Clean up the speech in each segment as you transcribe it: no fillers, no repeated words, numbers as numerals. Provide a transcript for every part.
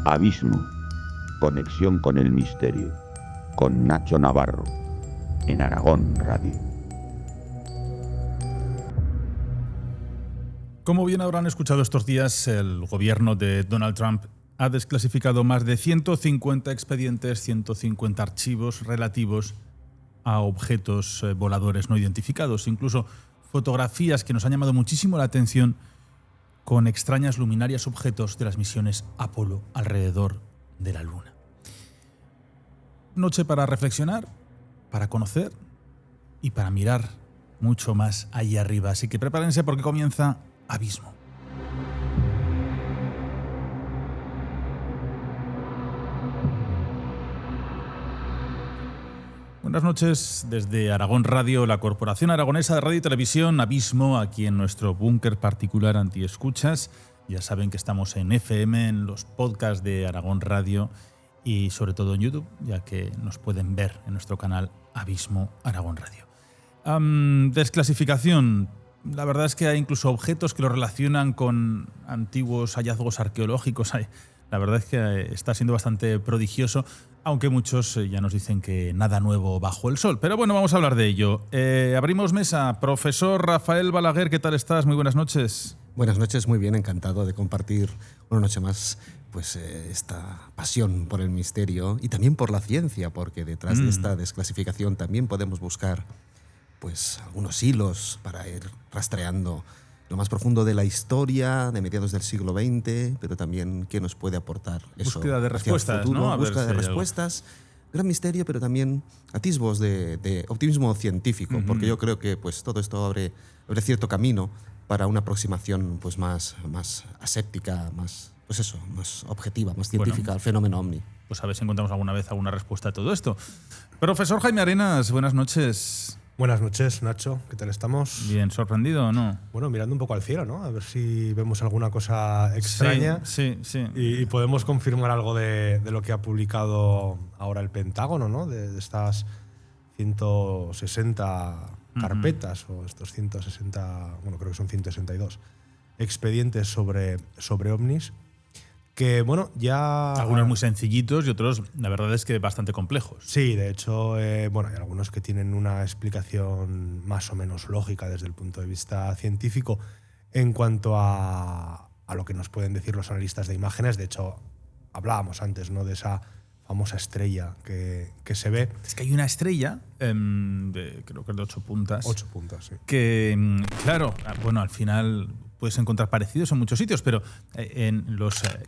Abismo. Conexión con el misterio. Con Nacho Navarro. En Aragón Radio. Como bien habrán escuchado estos días, el gobierno de Donald Trump ha desclasificado más de 150 expedientes, 150 archivos relativos a objetos voladores no identificados, incluso fotografías que nos han llamado muchísimo la atención con extrañas luminarias objetos de las misiones Apolo alrededor de la Luna. Noche para reflexionar, para conocer y para mirar mucho más allá arriba. Así que prepárense porque comienza Abismo. Buenas noches desde Aragón Radio, la Corporación Aragonesa de Radio y Televisión, Abismo, aquí en nuestro búnker particular antiescuchas. Ya saben que estamos en FM, en los podcasts de Aragón Radio y sobre todo en YouTube, ya que nos pueden ver en nuestro canal Abismo Aragón Radio. Desclasificación. La verdad es que hay incluso objetos que lo relacionan con antiguos hallazgos arqueológicos. La verdad es que está siendo bastante prodigioso, aunque muchos ya nos dicen que nada nuevo bajo el sol. Pero bueno, vamos a hablar de ello. Abrimos mesa. Profesor Rafael Balaguer, ¿qué tal estás? Muy buenas noches. Buenas noches, muy bien, encantado de compartir una noche más pues esta pasión por el misterio y también por la ciencia, porque detrás de esta desclasificación también podemos buscar pues algunos hilos para ir rastreando lo más profundo de la historia de mediados del siglo XX, pero también qué nos puede aportar eso. Búsqueda de respuestas, ¿no? Búsqueda de respuestas, gran misterio, pero también atisbos de optimismo científico, porque yo creo que pues todo esto abre cierto camino para una aproximación pues más aséptica, más objetiva, más científica al fenómeno OVNI. Pues a ver si encontramos alguna vez alguna respuesta a todo esto. Profesor Jaime Arenas, buenas noches. Buenas noches, Nacho. ¿Qué tal estamos? Bien, ¿sorprendido o no? Bueno, mirando un poco al cielo, ¿no? A ver si vemos alguna cosa extraña. Sí. Y podemos confirmar algo de lo que ha publicado ahora el Pentágono, ¿no? De estas 160 carpetas o estos 160, bueno, creo que son 162 expedientes sobre ovnis. Que bueno, ya. Algunos muy sencillitos y otros, la verdad es que bastante complejos. Sí, de hecho, bueno, hay algunos que tienen una explicación más o menos lógica desde el punto de vista científico en cuanto a lo que nos pueden decir los analistas de imágenes. De hecho, hablábamos antes, ¿no?, de esa famosa estrella que se ve. Es que hay una estrella, creo que es de 8 puntas. 8 puntas, sí. Que, claro, bueno, al final puedes encontrar parecidos en muchos sitios, pero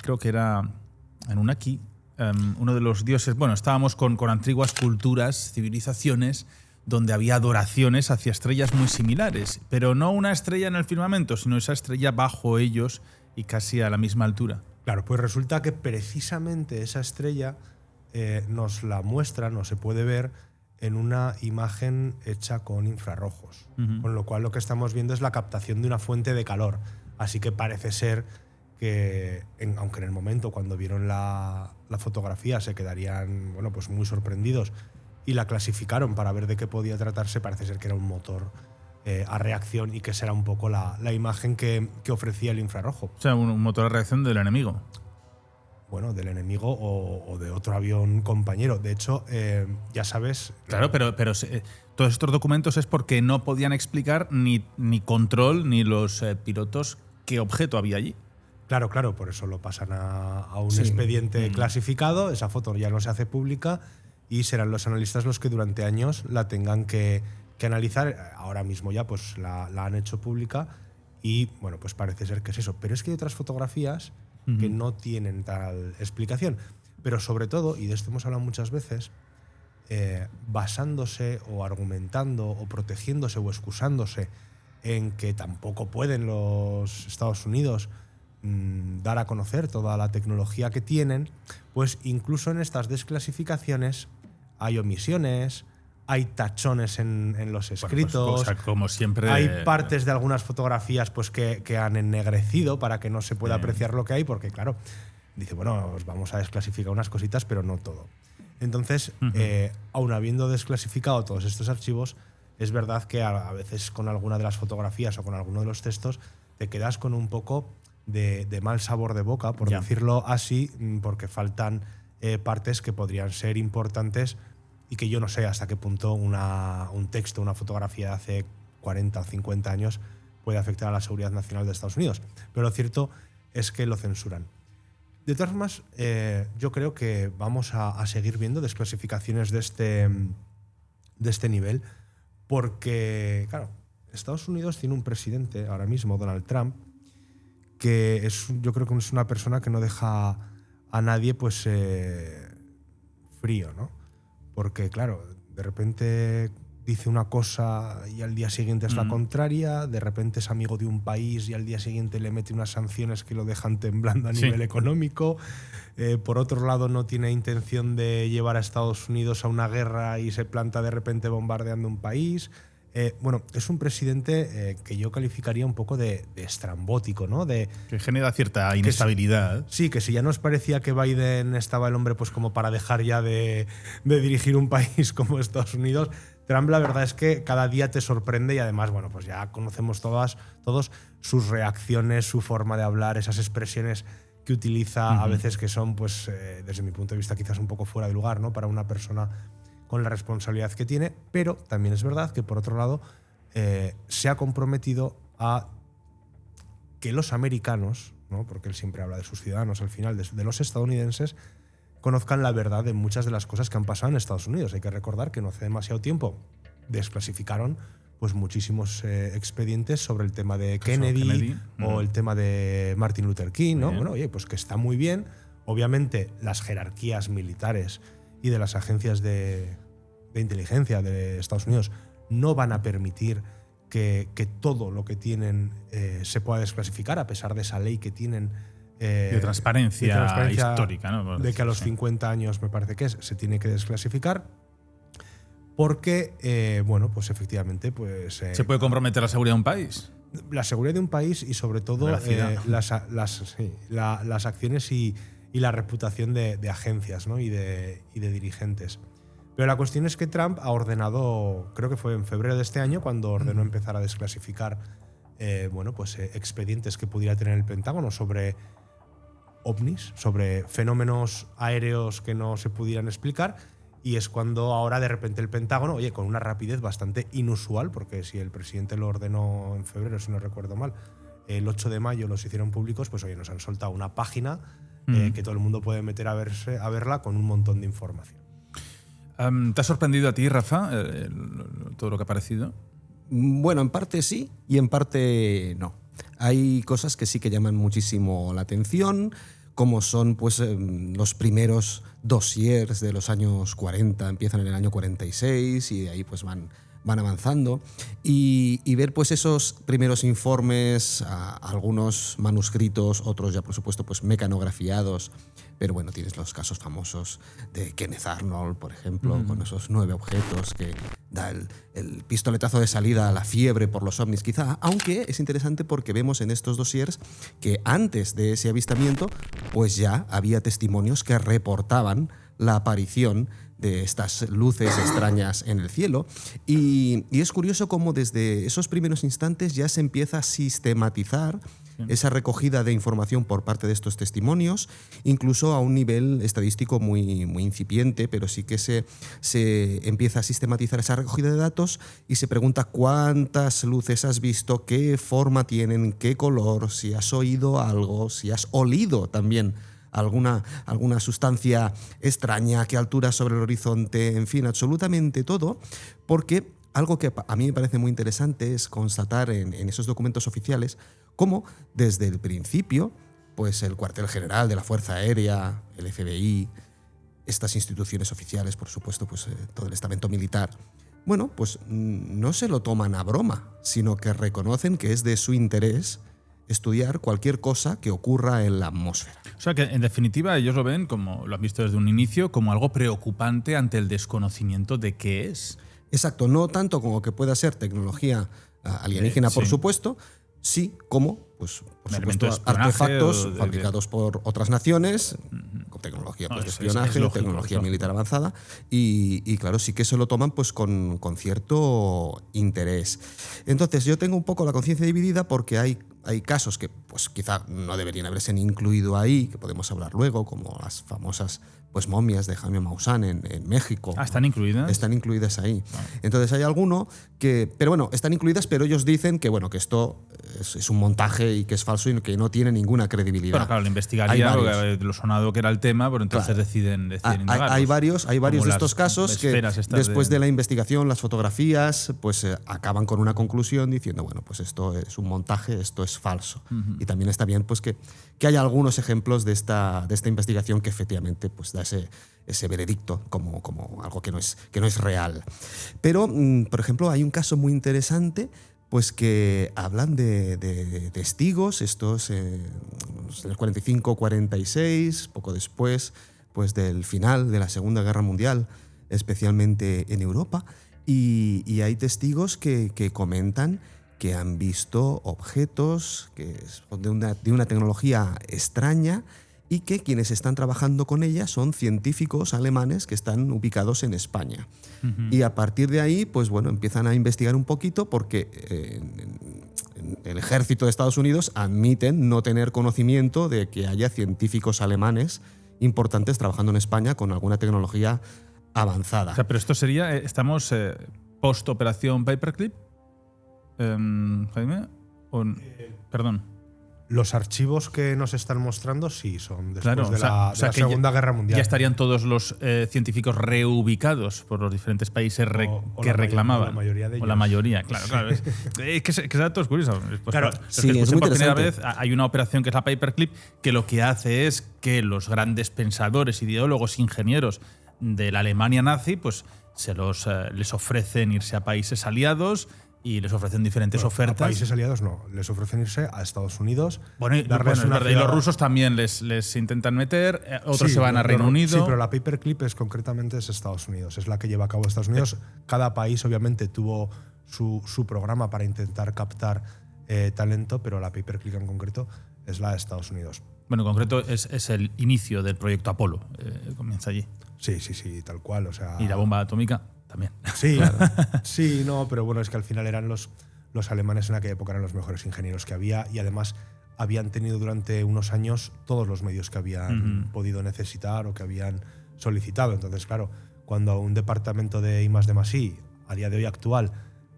creo que era en Unaki, uno de los dioses. Bueno, estábamos con antiguas culturas, civilizaciones, donde había adoraciones hacia estrellas muy similares, pero no una estrella en el firmamento, sino esa estrella bajo ellos y casi a la misma altura. Claro, pues resulta que precisamente esa estrella nos la muestra, no se puede ver en una imagen hecha con infrarrojos. Con lo cual lo que estamos viendo es la captación de una fuente de calor. Así que parece ser que, aunque en el momento cuando vieron la fotografía se quedarían, bueno, pues muy sorprendidos y la clasificaron para ver de qué podía tratarse, parece ser que era un motor a reacción y que esa era un poco la imagen que ofrecía el infrarrojo. O sea, un motor a reacción del enemigo. Bueno, del enemigo o de otro avión compañero. De hecho, ya sabes. Claro, pero todos estos documentos es porque no podían explicar ni control ni los pilotos qué objeto había allí. Claro, por eso lo pasan a un expediente clasificado. Esa foto ya no se hace pública y serán los analistas los que durante años la tengan que analizar. Ahora mismo ya pues la han hecho pública y bueno, pues parece ser que es eso. Pero es que hay otras fotografías que no tienen tal explicación. Pero sobre todo, y de esto hemos hablado muchas veces, basándose o argumentando o protegiéndose o excusándose en que tampoco pueden los Estados Unidos dar a conocer toda la tecnología que tienen, pues incluso en estas desclasificaciones hay omisiones, hay tachones en los escritos, bueno, pues, como siempre, hay partes de algunas fotografías pues, que han ennegrecido para que no se pueda apreciar lo que hay, porque claro, dice, bueno, os vamos a desclasificar unas cositas, pero no todo. Entonces, aun habiendo desclasificado todos estos archivos, es verdad que a veces con alguna de las fotografías o con alguno de los textos te quedas con un poco de mal sabor de boca, por decirlo así, porque faltan partes que podrían ser importantes y que yo no sé hasta qué punto un texto, una fotografía de hace 40 o 50 años puede afectar a la seguridad nacional de Estados Unidos. Pero lo cierto es que lo censuran. De todas formas, yo creo que vamos a seguir viendo desclasificaciones de este nivel porque, claro, Estados Unidos tiene un presidente ahora mismo, Donald Trump, que yo creo que es una persona que no deja a nadie pues frío, ¿no? Porque, claro, de repente dice una cosa y al día siguiente es la contraria, de repente es amigo de un país y al día siguiente le mete unas sanciones que lo dejan temblando a nivel económico. Por otro lado, no tiene intención de llevar a Estados Unidos a una guerra y se planta de repente bombardeando un país. Bueno, es un presidente que yo calificaría un poco de estrambótico, ¿no? Que genera cierta inestabilidad. Sí, que si ya nos parecía que Biden estaba el hombre pues como para dejar ya de dirigir un país como Estados Unidos, Trump la verdad es que cada día te sorprende y además, bueno, pues ya conocemos todos sus reacciones, su forma de hablar, esas expresiones que utiliza a veces que son, pues, desde mi punto de vista, quizás un poco fuera de lugar, ¿no? Para una persona con la responsabilidad que tiene, pero también es verdad que, por otro lado, se ha comprometido a que los americanos, ¿no? Porque él siempre habla de sus ciudadanos al final, de los estadounidenses, conozcan la verdad de muchas de las cosas que han pasado en Estados Unidos. Hay que recordar que no hace demasiado tiempo desclasificaron pues muchísimos expedientes sobre el tema de Kennedy o el tema de Martin Luther King, ¿no? Bueno, oye, pues que está muy bien. Obviamente las jerarquías militares y de las agencias de inteligencia de Estados Unidos no van a permitir que todo lo que tienen se pueda desclasificar, a pesar de esa ley que tienen de transparencia histórica, ¿no? De que a los 50 años, me parece que se tiene que desclasificar, porque, bueno, pues efectivamente… pues ¿se puede comprometer la seguridad de un país? La seguridad de un país y sobre todo las acciones y la reputación de agencias, ¿no? y de dirigentes. Pero la cuestión es que Trump ha ordenado, creo que fue en febrero de este año, cuando ordenó empezar a desclasificar bueno, pues, expedientes que pudiera tener el Pentágono sobre ovnis, sobre fenómenos aéreos que no se pudieran explicar, y es cuando ahora de repente el Pentágono, oye, con una rapidez bastante inusual, porque si el presidente lo ordenó en febrero, si no recuerdo mal, el 8 de mayo los hicieron públicos, pues oye, nos han soltado una página que todo el mundo puede meter a verla con un montón de información. ¿Te ha sorprendido a ti, Rafa, todo lo que ha aparecido? Bueno, en parte sí y en parte no. Hay cosas que sí que llaman muchísimo la atención, como son pues, los primeros dossiers de los años 40, empiezan en el año 46 y de ahí pues van avanzando, y ver pues esos primeros informes, algunos manuscritos, otros ya por supuesto pues mecanografiados, pero bueno, tienes los casos famosos de Kenneth Arnold, por ejemplo, con esos 9 objetos que da el pistoletazo de salida a la fiebre por los ovnis quizá, aunque es interesante porque vemos en estos dossiers que antes de ese avistamiento pues ya había testimonios que reportaban la aparición de estas luces extrañas en el cielo, y es curioso cómo desde esos primeros instantes ya se empieza a sistematizar esa recogida de información por parte de estos testimonios, incluso a un nivel estadístico muy, muy incipiente, pero sí que se empieza a sistematizar esa recogida de datos y se pregunta cuántas luces has visto, qué forma tienen, qué color, si has oído algo, si has olido también alguna sustancia extraña, qué altura sobre el horizonte, en fin, absolutamente todo, porque algo que a mí me parece muy interesante es constatar en esos documentos oficiales cómo desde el principio pues el cuartel general de la Fuerza Aérea, el FBI, estas instituciones oficiales, por supuesto, pues todo el estamento militar, bueno, pues no se lo toman a broma, sino que reconocen que es de su interés estudiar cualquier cosa que ocurra en la atmósfera. O sea que, en definitiva, ellos lo ven, como lo han visto desde un inicio, como algo preocupante ante el desconocimiento de qué es. Exacto, no tanto como que pueda ser tecnología alienígena, por supuesto, sí como, pues, por supuesto, artefactos fabricados por otras naciones, con tecnología pues, de espionaje, es lógico, tecnología militar avanzada, y claro, sí que se lo toman pues, con cierto interés. Entonces, yo tengo un poco la conciencia dividida porque hay hay casos que pues quizá no deberían haberse incluido ahí, que podemos hablar luego, como las famosas pues momias de Jaime Maussan en México. ¿Están incluidas? Están incluidas ahí. Entonces hay alguno que, pero bueno, están incluidas, pero ellos dicen que bueno, que esto es un montaje y que es falso y que no tiene ninguna credibilidad. Bueno, claro, lo investigaría porque lo sonado que era el tema, pero entonces deciden indagar. Hay varios de estos casos que después de la investigación, las fotografías, pues acaban con una conclusión diciendo, bueno, pues esto es un montaje, esto es falso. Y también está bien pues que haya algunos ejemplos de esta investigación que efectivamente pues da ese veredicto como algo que no es real. Pero, por ejemplo, hay un caso muy interesante pues que hablan de testigos, estos en el 45-46, poco después pues del final de la Segunda Guerra Mundial, especialmente en Europa, y hay testigos que comentan que han visto objetos que son de una tecnología extraña y que quienes están trabajando con ella son científicos alemanes que están ubicados en España. Y a partir de ahí, pues bueno, empiezan a investigar un poquito porque en el ejército de Estados Unidos admiten no tener conocimiento de que haya científicos alemanes importantes trabajando en España con alguna tecnología avanzada. O sea, pero esto sería, estamos post-operación Paperclip, Jaime, perdón. Los archivos que nos están mostrando sí son después Claro, de la Segunda Guerra Mundial. Ya estarían todos los científicos reubicados por los diferentes países que reclamaban. La mayoría de ellos. O la mayoría, claro. Es que datos curiosos. Pues, claro, sí, es muy por primera interesante. vez hay una operación que es la Paperclip que lo que hace es que los grandes pensadores, ideólogos, ingenieros de la Alemania nazi, pues les ofrecen irse a países aliados y les ofrecen diferentes ofertas. A países aliados no, les ofrecen irse a Estados Unidos. Bueno, y los rusos también les intentan meter, otros se van a Reino Unido. Sí, pero la Paperclip concretamente es Estados Unidos, es la que lleva a cabo Estados Unidos. Cada país obviamente tuvo su programa para intentar captar talento, pero la Paperclip en concreto es la de Estados Unidos. Bueno, en concreto es el inicio del proyecto Apolo, comienza allí. Sí, tal cual. O sea, y la bomba atómica también. Sí, claro. Sí, no, pero bueno, es que al final eran los alemanes en aquella época eran los mejores ingenieros que había y además habían tenido durante unos años todos los medios que habían podido necesitar o que habían solicitado. Entonces, claro, cuando a un departamento de I+D+I a día de hoy actual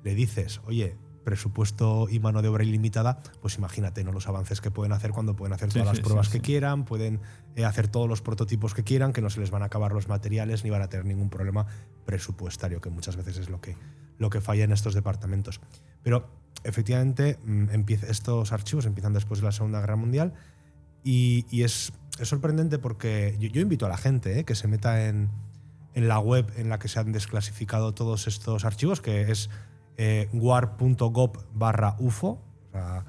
le dices, oye, presupuesto y mano de obra ilimitada, pues imagínate, ¿no? Los avances que pueden hacer cuando pueden hacer todas las pruebas que quieran, pueden hacer todos los prototipos que quieran, que no se les van a acabar los materiales ni van a tener ningún problema presupuestario, que muchas veces es lo que falla en estos departamentos. Pero efectivamente estos archivos empiezan después de la Segunda Guerra Mundial y es sorprendente porque yo invito a la gente que se meta en la web en la que se han desclasificado todos estos archivos, que es war.gov/UFO, o sea,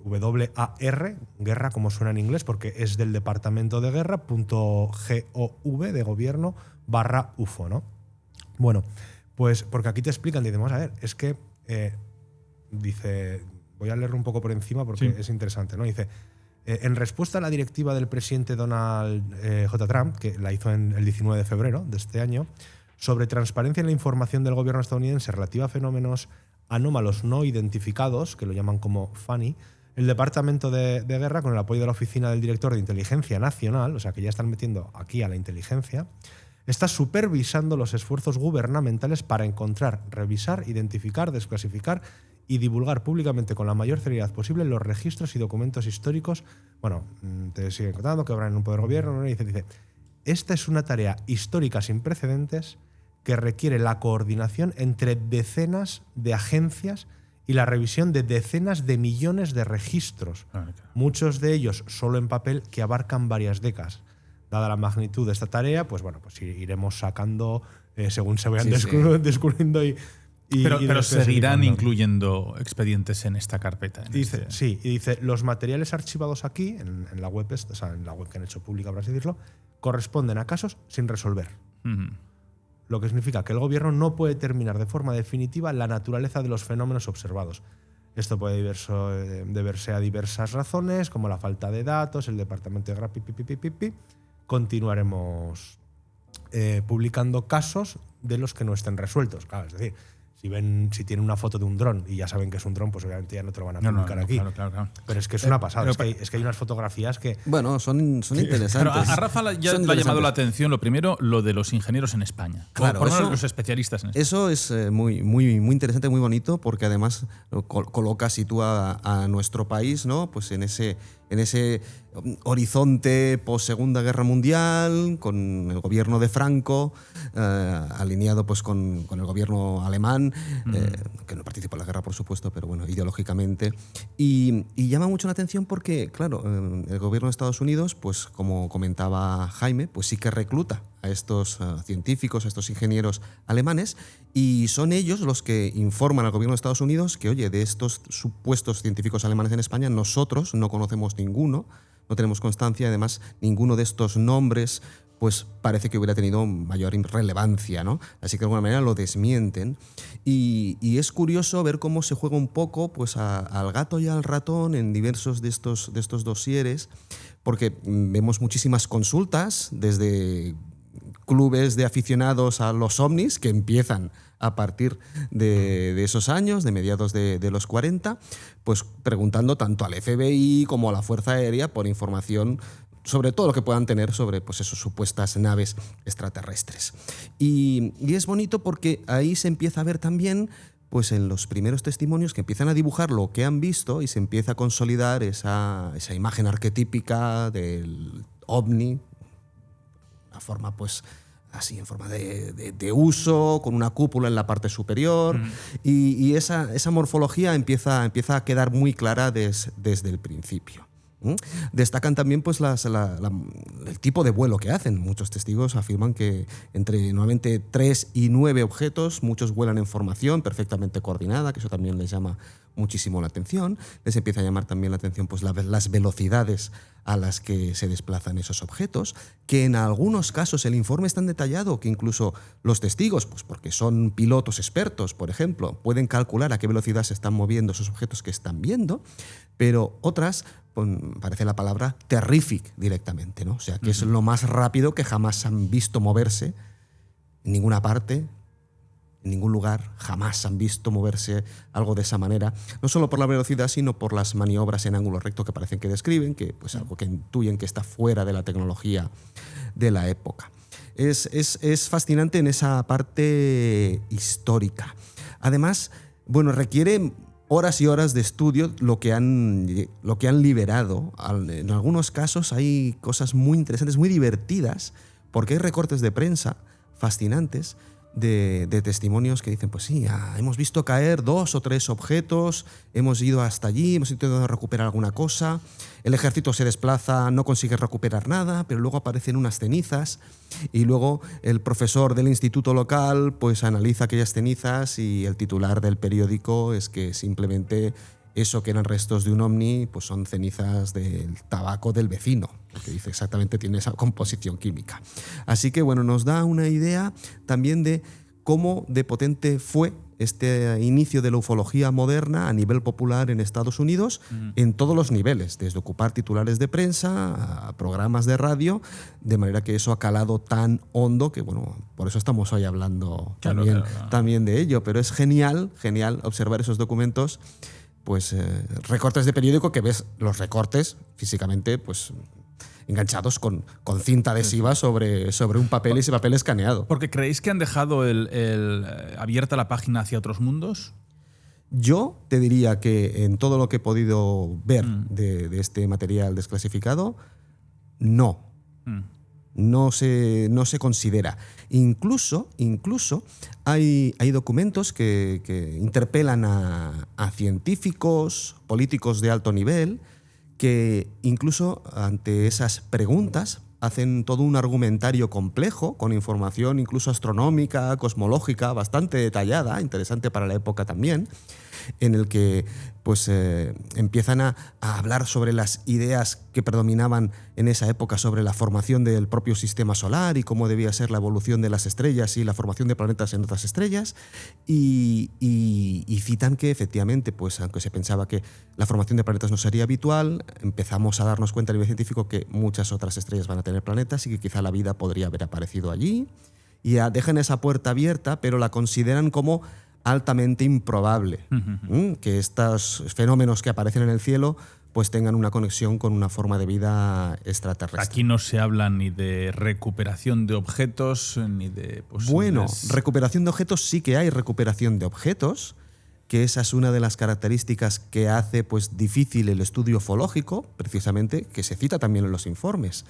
WAR, guerra como suena en inglés, porque es del Departamento de Guerra, .gov de gobierno /UFO, ¿no? Bueno, pues porque aquí te explican, dicen, vamos a ver, es que dice, voy a leerlo un poco por encima porque es interesante, ¿no? Dice, en respuesta a la directiva del presidente Donald J. Trump, que la hizo el 19 de febrero de este año, sobre transparencia en la información del gobierno estadounidense relativa a fenómenos anómalos no identificados, que lo llaman como FANI, el Departamento de Guerra, con el apoyo de la Oficina del Director de Inteligencia Nacional, o sea que ya están metiendo aquí a la inteligencia, está supervisando los esfuerzos gubernamentales para encontrar, revisar, identificar, desclasificar y divulgar públicamente con la mayor celeridad posible los registros y documentos históricos. Bueno, te siguen contando que obran en un poder gobierno, ¿no? Dice, esta es una tarea histórica sin precedentes que requiere la coordinación entre decenas de agencias y la revisión de decenas de millones de registros, muchos de ellos solo en papel, que abarcan varias décadas. Dada la magnitud de esta tarea, pues bueno, pues iremos sacando según se vayan descubriendo pero seguirán incluyendo expedientes en esta carpeta. Sí, y dice, los materiales archivados aquí, en la web, o sea, en la web que han hecho pública, por así decirlo, corresponden a casos sin resolver. Lo que significa que el gobierno no puede determinar de forma definitiva la naturaleza de los fenómenos observados. Esto puede deberse a diversas razones, como la falta de datos, el departamento de Guerra, Continuaremos publicando casos de los que no estén resueltos. Claro, es decir, Si tienen una foto de un dron y ya saben que es un dron, pues obviamente ya no te lo van a publicar aquí. Claro. Pero es que es una pasada. Es que hay unas fotografías que… Bueno, son interesantes. Pero a Rafa ya le ha llamado la atención lo primero, lo de los ingenieros en España. Claro, por lo menos los especialistas en España. Eso es muy interesante, muy bonito, porque además sitúa a nuestro país, ¿no? Pues en ese horizonte post Segunda Guerra Mundial, con el gobierno de Franco, alineado pues con el gobierno alemán, que no participó en la guerra, por supuesto, pero bueno, ideológicamente. Y llama mucho la atención porque, claro, el gobierno de Estados Unidos, pues como comentaba Jaime, pues sí que recluta a estos científicos, a estos ingenieros alemanes, y son ellos los que informan al gobierno de Estados Unidos que, oye, de estos supuestos científicos alemanes en España, nosotros no conocemos ninguno, no tenemos constancia, además ninguno de estos nombres pues parece que hubiera tenido mayor relevancia, ¿no? Así que de alguna manera lo desmienten. Y es curioso ver cómo se juega un poco pues al gato y al ratón en diversos de estos dosieres, porque vemos muchísimas consultas desde clubes de aficionados a los ovnis que empiezan a partir de esos años, de mediados de los 40, pues preguntando tanto al FBI como a la Fuerza Aérea por información sobre todo lo que puedan tener sobre pues, esas supuestas naves extraterrestres. Y es bonito porque ahí se empieza a ver también pues, en los primeros testimonios que empiezan a dibujar lo que han visto y se empieza a consolidar esa imagen arquetípica del ovni, una forma pues así en forma de uso, con una cúpula en la parte superior, y esa morfología empieza a quedar muy clara desde el principio. Destacan también pues, el tipo de vuelo que hacen. Muchos testigos afirman que entre nuevamente 3 y 9 objetos, muchos vuelan en formación perfectamente coordinada, que eso también les llama muchísimo la atención. Les empieza a llamar también la atención pues, las velocidades a las que se desplazan esos objetos, que en algunos casos el informe es tan detallado que incluso los testigos, pues porque son pilotos expertos, por ejemplo, pueden calcular a qué velocidad se están moviendo esos objetos que están viendo, pero otras parece la palabra terrific directamente, ¿no? O sea, que es lo más rápido que jamás han visto moverse en ninguna parte, en ningún lugar, jamás han visto moverse algo de esa manera, no solo por la velocidad, sino por las maniobras en ángulo recto que parecen que describen, que pues algo que intuyen que está fuera de la tecnología de la época. Es fascinante en esa parte histórica. Además, bueno, requiere horas y horas de estudio lo que han liberado. En algunos casos hay cosas muy interesantes, muy divertidas, porque hay recortes de prensa fascinantes de testimonios que dicen, pues sí, hemos visto caer 2 o 3 objetos, hemos ido hasta allí, hemos intentado recuperar alguna cosa, el ejército se desplaza, no consigue recuperar nada, pero luego aparecen unas cenizas y luego el profesor del instituto local pues analiza aquellas cenizas y el titular del periódico es que simplemente eso que eran restos de un ovni pues son cenizas del tabaco del vecino, que dice exactamente tiene esa composición química. Así que bueno, nos da una idea también de cómo de potente fue este inicio de la ufología moderna a nivel popular en Estados Unidos, en todos los niveles, desde ocupar titulares de prensa a programas de radio, de manera que eso ha calado tan hondo que, bueno, por eso estamos hoy hablando también de ello. Pero es genial observar esos documentos, pues recortes de periódico que ves los recortes físicamente, pues enganchados con cinta adhesiva sobre un papel y ese papel escaneado. ¿Porque creéis que han dejado abierta la página hacia otros mundos? Yo te diría que en todo lo que he podido ver de este material desclasificado, no. No se considera. Incluso hay documentos que interpelan a científicos, políticos de alto nivel, que incluso ante esas preguntas hacen todo un argumentario complejo, con información incluso astronómica, cosmológica, bastante detallada, interesante para la época también, en el que pues, empiezan a hablar sobre las ideas que predominaban en esa época sobre la formación del propio sistema solar y cómo debía ser la evolución de las estrellas y la formación de planetas en otras estrellas, y citan que efectivamente, pues, aunque se pensaba que la formación de planetas no sería habitual, empezamos a darnos cuenta a nivel científico que muchas otras estrellas van a tener planetas y que quizá la vida podría haber aparecido allí, y dejan esa puerta abierta, pero la consideran como altamente improbable que estos fenómenos que aparecen en el cielo pues tengan una conexión con una forma de vida extraterrestre. Aquí no se habla ni de recuperación de objetos, ni de posibles... Bueno, recuperación de objetos sí que hay recuperación de objetos, que esa es una de las características que hace pues difícil el estudio ufológico, precisamente, que se cita también en los informes.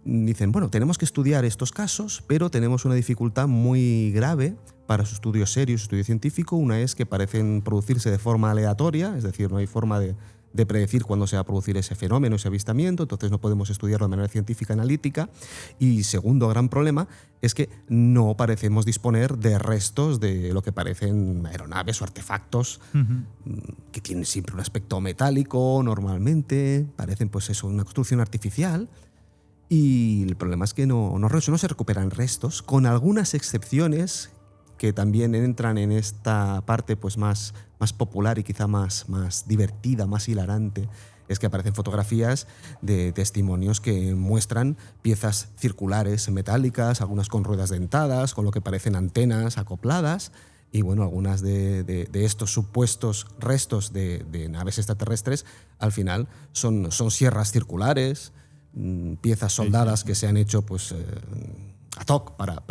Dicen, bueno, tenemos que estudiar estos casos, pero tenemos una dificultad muy grave para su estudio serio, su estudio científico. Una es que parecen producirse de forma aleatoria, es decir, no hay forma de predecir cuándo se va a producir ese fenómeno, ese avistamiento, entonces no podemos estudiarlo de manera científica analítica. Y segundo gran problema es que no parecemos disponer de restos de lo que parecen aeronaves o artefactos que tienen siempre un aspecto metálico normalmente, parecen pues eso, una construcción artificial. Y el problema es que no se recuperan restos, con algunas excepciones que también entran en esta parte pues más popular y quizá más divertida, más hilarante. Es que aparecen fotografías de testimonios que muestran piezas circulares metálicas, algunas con ruedas dentadas, con lo que parecen antenas acopladas. Y bueno, algunas de estos supuestos restos de naves extraterrestres al final son sierras circulares, piezas soldadas que se han hecho pues ad hoc para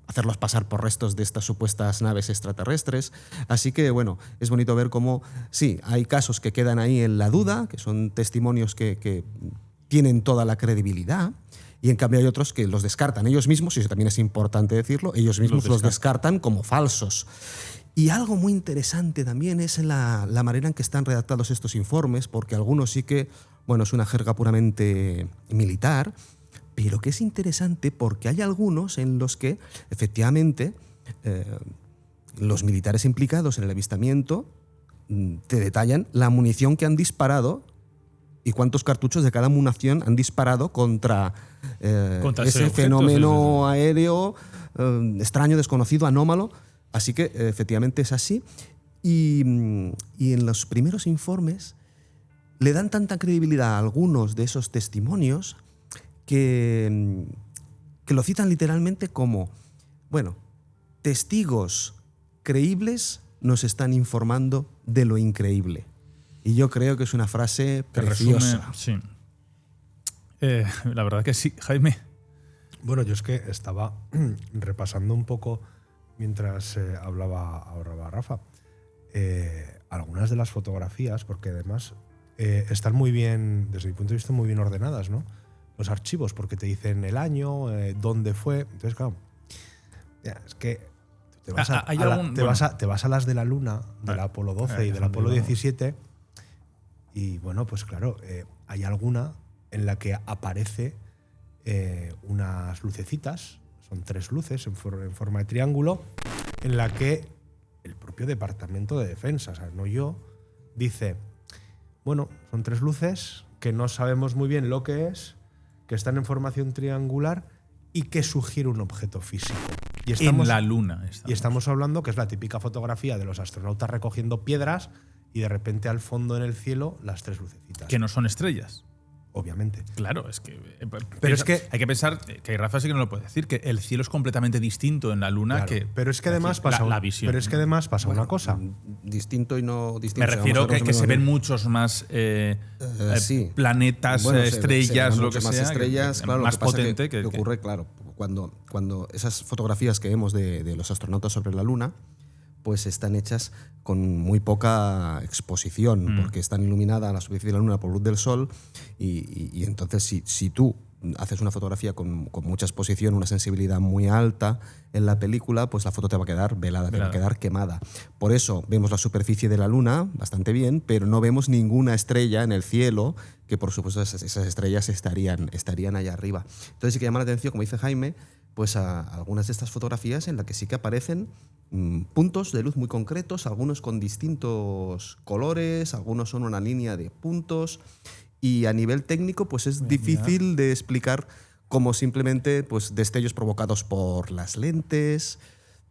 hacerlos pasar por restos de estas supuestas naves extraterrestres. Así que, bueno, es bonito ver cómo, sí, hay casos que quedan ahí en la duda, que son testimonios que tienen toda la credibilidad, y en cambio hay otros que los descartan ellos mismos, y eso también es importante decirlo, ellos mismos los descartan como falsos. Y algo muy interesante también es la manera en que están redactados estos informes, porque algunos sí que, bueno, es una jerga puramente militar, pero que es interesante porque hay algunos en los que, efectivamente, los militares implicados en el avistamiento te detallan la munición que han disparado y cuántos cartuchos de cada munición han disparado contra ese fenómeno aéreo extraño, desconocido, anómalo. Así que, efectivamente, es así. Y en los primeros informes le dan tanta credibilidad a algunos de esos testimonios que lo citan literalmente como, bueno, testigos creíbles nos están informando de lo increíble. Y yo creo que es una frase preciosa. Resume, sí. La verdad que sí, Jaime. Bueno, yo es que estaba repasando un poco mientras hablaba Rafa algunas de las fotografías, porque además están muy bien, desde mi punto de vista, muy bien ordenadas, ¿no? Los archivos, porque te dicen el año, dónde fue. Entonces, claro, es que te vas a las de la Luna, del Apolo 12 y del Apolo 17, y bueno, pues claro, hay alguna en la que aparece unas lucecitas, son 3 luces en forma de triángulo, en la que el propio Departamento de Defensa, o sea, no yo, dice, bueno, son 3 luces que no sabemos muy bien lo que es, que están en formación triangular y que sugiere un objeto físico. Y estamos, en la Luna. Y estamos hablando que es la típica fotografía de los astronautas recogiendo piedras y de repente al fondo en el cielo las 3 lucecitas. Que no son estrellas. Obviamente. Claro, es que. Pero es que hay que pensar que Rafa sí que no lo puede decir, que el cielo es completamente distinto en la Luna, claro, que. Pero es que además pasa la visión. Pero es que además pasa una cosa. Distinto y no distinto. Me refiero que se ven muchos más sí. planetas, Bueno, estrellas, lo que más sea. Estrellas, claro, más lo que pasa potente que ocurre, claro, cuando esas fotografías que vemos de los astronautas sobre la Luna, pues están hechas con muy poca exposición, porque están iluminadas a la superficie de la Luna por luz del Sol, y entonces si tú haces una fotografía con mucha exposición, una sensibilidad muy alta en la película, pues la foto te va a quedar velada, te va a quedar quemada. Por eso vemos la superficie de la Luna bastante bien, pero no vemos ninguna estrella en el cielo, que por supuesto esas estrellas estarían allá arriba. Entonces sí que llama la atención, como dice Jaime, pues a algunas de estas fotografías en las que sí que aparecen puntos de luz muy concretos, algunos con distintos colores, algunos son una línea de puntos, y a nivel técnico pues es difícil de explicar como simplemente pues destellos provocados por las lentes.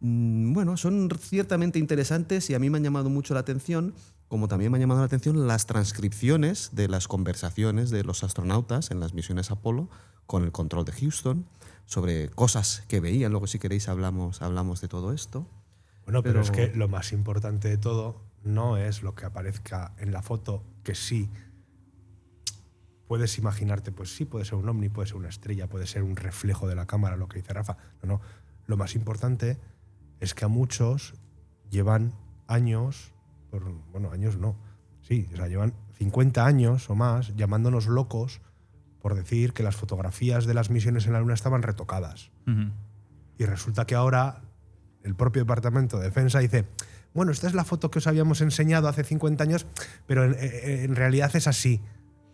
Bueno, son ciertamente interesantes y a mí me han llamado mucho la atención, como también me han llamado la atención las transcripciones de las conversaciones de los astronautas en las misiones Apolo con el control de Houston sobre cosas que veían. Luego, si queréis, hablamos de todo esto. Bueno, pero es que lo más importante de todo no es lo que aparezca en la foto, que sí puedes imaginarte, pues sí, puede ser un ovni, puede ser una estrella, puede ser un reflejo de la cámara, lo que dice Rafa. No. Lo más importante es que a muchos llevan años, años no, sí, o sea, llevan 50 años o más llamándonos locos por decir que las fotografías de las misiones en la Luna estaban retocadas. Y resulta que ahora el propio Departamento de Defensa dice, bueno, esta es la foto que os habíamos enseñado hace 50 años, pero en realidad es así,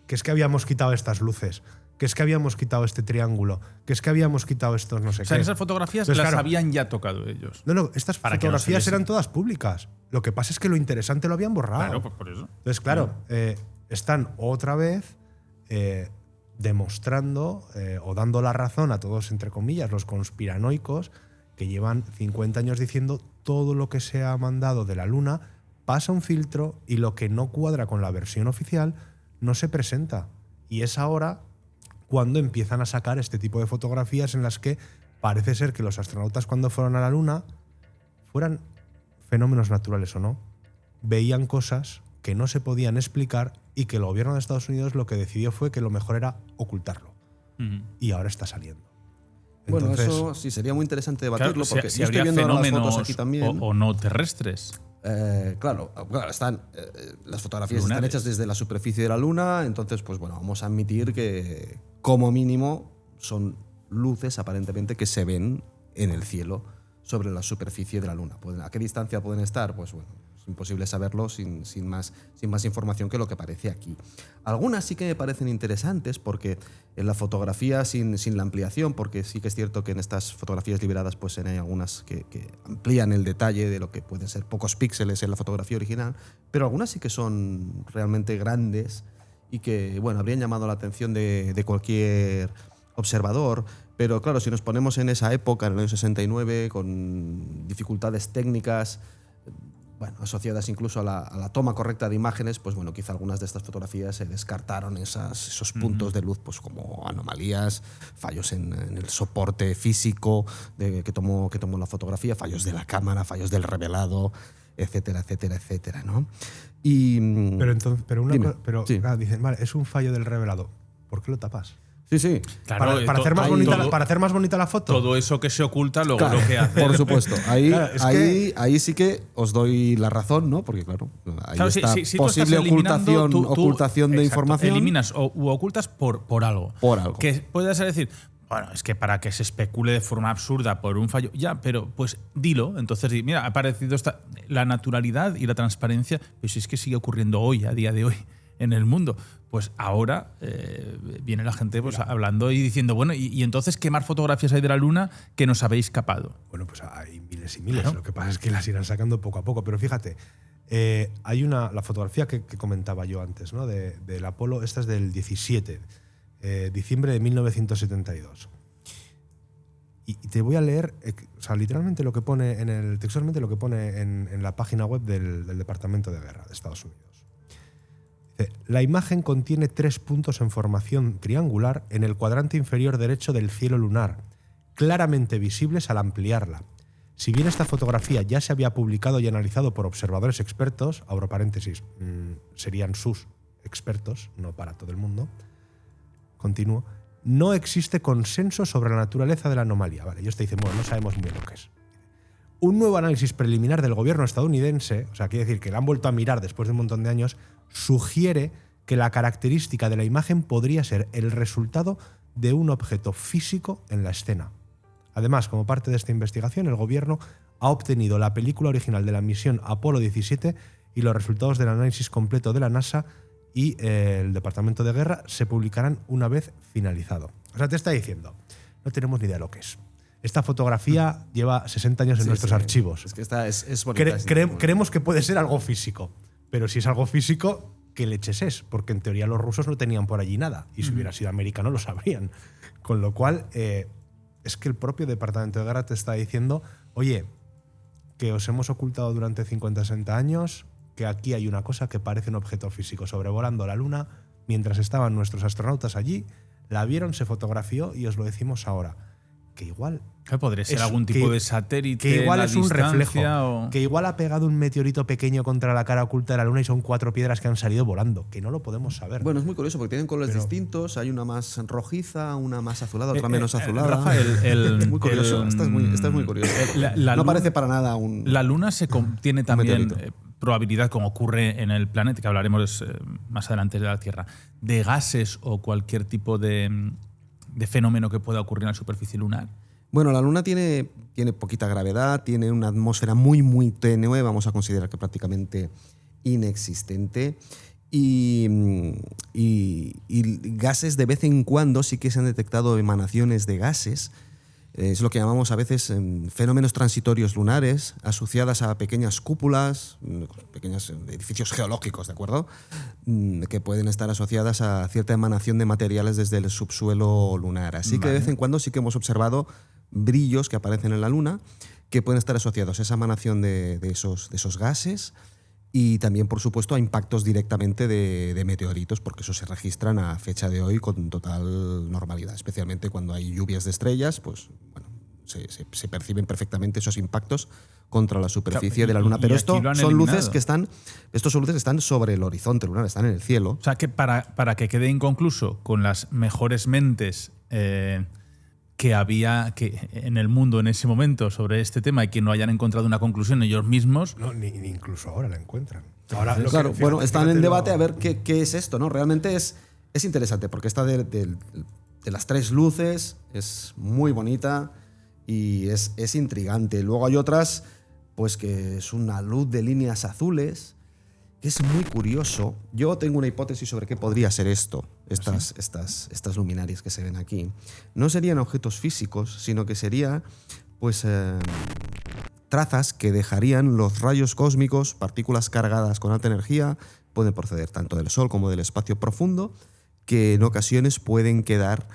que es que habíamos quitado estas luces, que es que habíamos quitado este triángulo, que es que habíamos quitado estos no sé qué. O sea, esas fotografías las habían ya tocado ellos. No, estas fotografías eran todas públicas. Lo que pasa es que lo interesante lo habían borrado. Claro, pues por eso. Entonces, claro, están otra vez demostrando o dando la razón a todos, entre comillas, los conspiranoicos que llevan 50 años diciendo todo lo que se ha mandado de la Luna pasa un filtro y lo que no cuadra con la versión oficial no se presenta. Y es ahora cuando empiezan a sacar este tipo de fotografías en las que parece ser que los astronautas, cuando fueron a la Luna, fueran fenómenos naturales o no, veían cosas que no se podían explicar y que el gobierno de Estados Unidos lo que decidió fue que lo mejor era ocultarlo. Y ahora está saliendo. Bueno, Entonces, eso sí sería muy interesante debatirlo, claro, porque si yo estoy habría viendo las fenómenos fotos aquí también. o no terrestres. Claro, están las fotografías Lunares. están hechas desde la superficie de la Luna, entonces pues bueno, vamos a admitir que como mínimo son luces aparentemente que se ven en el cielo sobre la superficie de la Luna. ¿A qué distancia pueden estar? Pues bueno, es imposible saberlo sin más información que lo que aparece aquí. Algunas sí que me parecen interesantes porque en la fotografía sin la ampliación, porque sí que es cierto que en estas fotografías liberadas pues hay algunas que amplían el detalle de lo que pueden ser pocos píxeles en la fotografía original, pero algunas sí que son realmente grandes y que bueno, habrían llamado la atención de cualquier observador. Pero claro, si nos ponemos en esa época, en el año 69, con dificultades técnicas, bueno, asociadas incluso a la toma correcta de imágenes, pues bueno, quizá algunas de estas fotografías se descartaron esos puntos de luz, pues como anomalías, fallos en el soporte físico que tomó la fotografía, fallos de la cámara, fallos del revelado, etcétera, etcétera, etcétera, ¿no? Dicen, vale, es un fallo del revelado. ¿Por qué lo tapas? Sí. Claro, para hacer más bonita la foto. Todo eso que se oculta, luego Claro, lo que hace. por supuesto. Ahí, Claro, es ahí sí que os doy la razón, ¿no? Porque claro, ahí Claro, está si tú posible estás eliminando, ocultación de exacto, información. Eliminas u ocultas por algo. Por algo. Que puedes decir, bueno, es que para que se especule de forma absurda por un fallo, ya, pero pues dilo. Entonces, mira, ha aparecido la naturalidad y la transparencia, pues es que sigue ocurriendo hoy, a día de hoy, en el mundo. Pues ahora viene la gente pues, hablando y diciendo, bueno, y entonces, ¿qué más fotografías hay de la Luna que nos habéis escapado? Bueno, pues hay miles y miles. Claro. Lo que pasa es que las irán sacando poco a poco. Pero fíjate, hay la fotografía que comentaba yo antes, ¿no? Del Apolo, esta es del 17, diciembre de 1972. Y te voy a leer, o sea, literalmente lo que pone textualmente lo que pone en la página web del Departamento de Guerra de Estados Unidos. La imagen contiene 3 puntos en formación triangular en el cuadrante inferior derecho del cielo lunar, claramente visibles al ampliarla. Si bien esta fotografía ya se había publicado y analizado por observadores expertos, abro paréntesis, serían sus expertos, no para todo el mundo, continúo, no existe consenso sobre la naturaleza de la anomalía. Vale, ellos te dicen, bueno, no sabemos muy bien lo que es. Un nuevo análisis preliminar del gobierno estadounidense, o sea, quiere decir que la han vuelto a mirar después de un montón de años, sugiere que la característica de la imagen podría ser el resultado de un objeto físico en la escena. Además, como parte de esta investigación, el gobierno ha obtenido la película original de la misión Apolo 17 y los resultados del análisis completo de la NASA y el Departamento de Guerra se publicarán una vez finalizado. O sea, te está diciendo, no tenemos ni idea de lo que es. Esta fotografía lleva 60 años en nuestros archivos. Es que es bonita. Creemos que puede ser algo físico, pero si es algo físico, ¿qué leches es? Porque en teoría los rusos no tenían por allí nada y si hubiera sido americano lo sabrían. Con lo cual, es que el propio Departamento de Guerra te está diciendo, oye, que os hemos ocultado durante 50 o 60 años, que aquí hay una cosa que parece un objeto físico sobrevolando la Luna mientras estaban nuestros astronautas allí, la vieron, se fotografió y os lo decimos ahora. que igual Podría ser algún tipo de satélite. Que igual en la es un reflejo. distancia Que igual ha pegado un meteorito pequeño contra la cara oculta de la Luna y son 4 piedras que han salido volando. Que no lo podemos saber. Bueno, es muy curioso porque tienen colores Pero- distintos. Hay una más rojiza, una más azulada, otra menos azulada. Rafa, Es muy curioso. Esta es muy curioso. La no luna- parece para nada un. La Luna tiene también meteorito. probabilidad, como ocurre en el planeta, que hablaremos más adelante de la Tierra, de gases o cualquier tipo de fenómeno que pueda ocurrir en la superficie lunar. Bueno, la Luna tiene poquita gravedad, tiene una atmósfera muy, muy tenue, vamos a considerar que prácticamente inexistente. Y gases de vez en cuando sí que se han detectado emanaciones de gases. Es lo que llamamos a veces fenómenos transitorios lunares, asociadas a pequeñas cúpulas, pequeños edificios geológicos, ¿de acuerdo? Que pueden estar asociadas a cierta emanación de materiales desde el subsuelo lunar. Así que de vez en cuando sí que hemos observado brillos que aparecen en la Luna que pueden estar asociados a esa emanación de esos gases y también, por supuesto, a impactos directamente de meteoritos, porque eso se registran a fecha de hoy con total normalidad, especialmente cuando hay lluvias de estrellas, pues bueno, se perciben perfectamente esos impactos contra la superficie de la Luna. Pero aquí lo han son luces eliminado. estos son luces que están sobre el horizonte lunar, están en el cielo. O sea, que para que quede inconcluso con las mejores mentes que había en el mundo en ese momento sobre este tema y que no hayan encontrado una conclusión ellos mismos. No, ni incluso ahora la encuentran. Ahora, Claro, fíjate, bueno, están en fíjate debate lo- a ver qué es esto, ¿no? Realmente es interesante porque esta de las 3 luces es muy bonita y es intrigante. Luego hay otras, pues que es una luz de líneas azules, que es muy curioso. Yo tengo una hipótesis sobre qué podría ser esto, estas luminarias que se ven aquí. No serían objetos físicos, sino que sería, pues, trazas que dejarían los rayos cósmicos, partículas cargadas con alta energía, pueden proceder tanto del Sol como del espacio profundo, que en ocasiones pueden quedar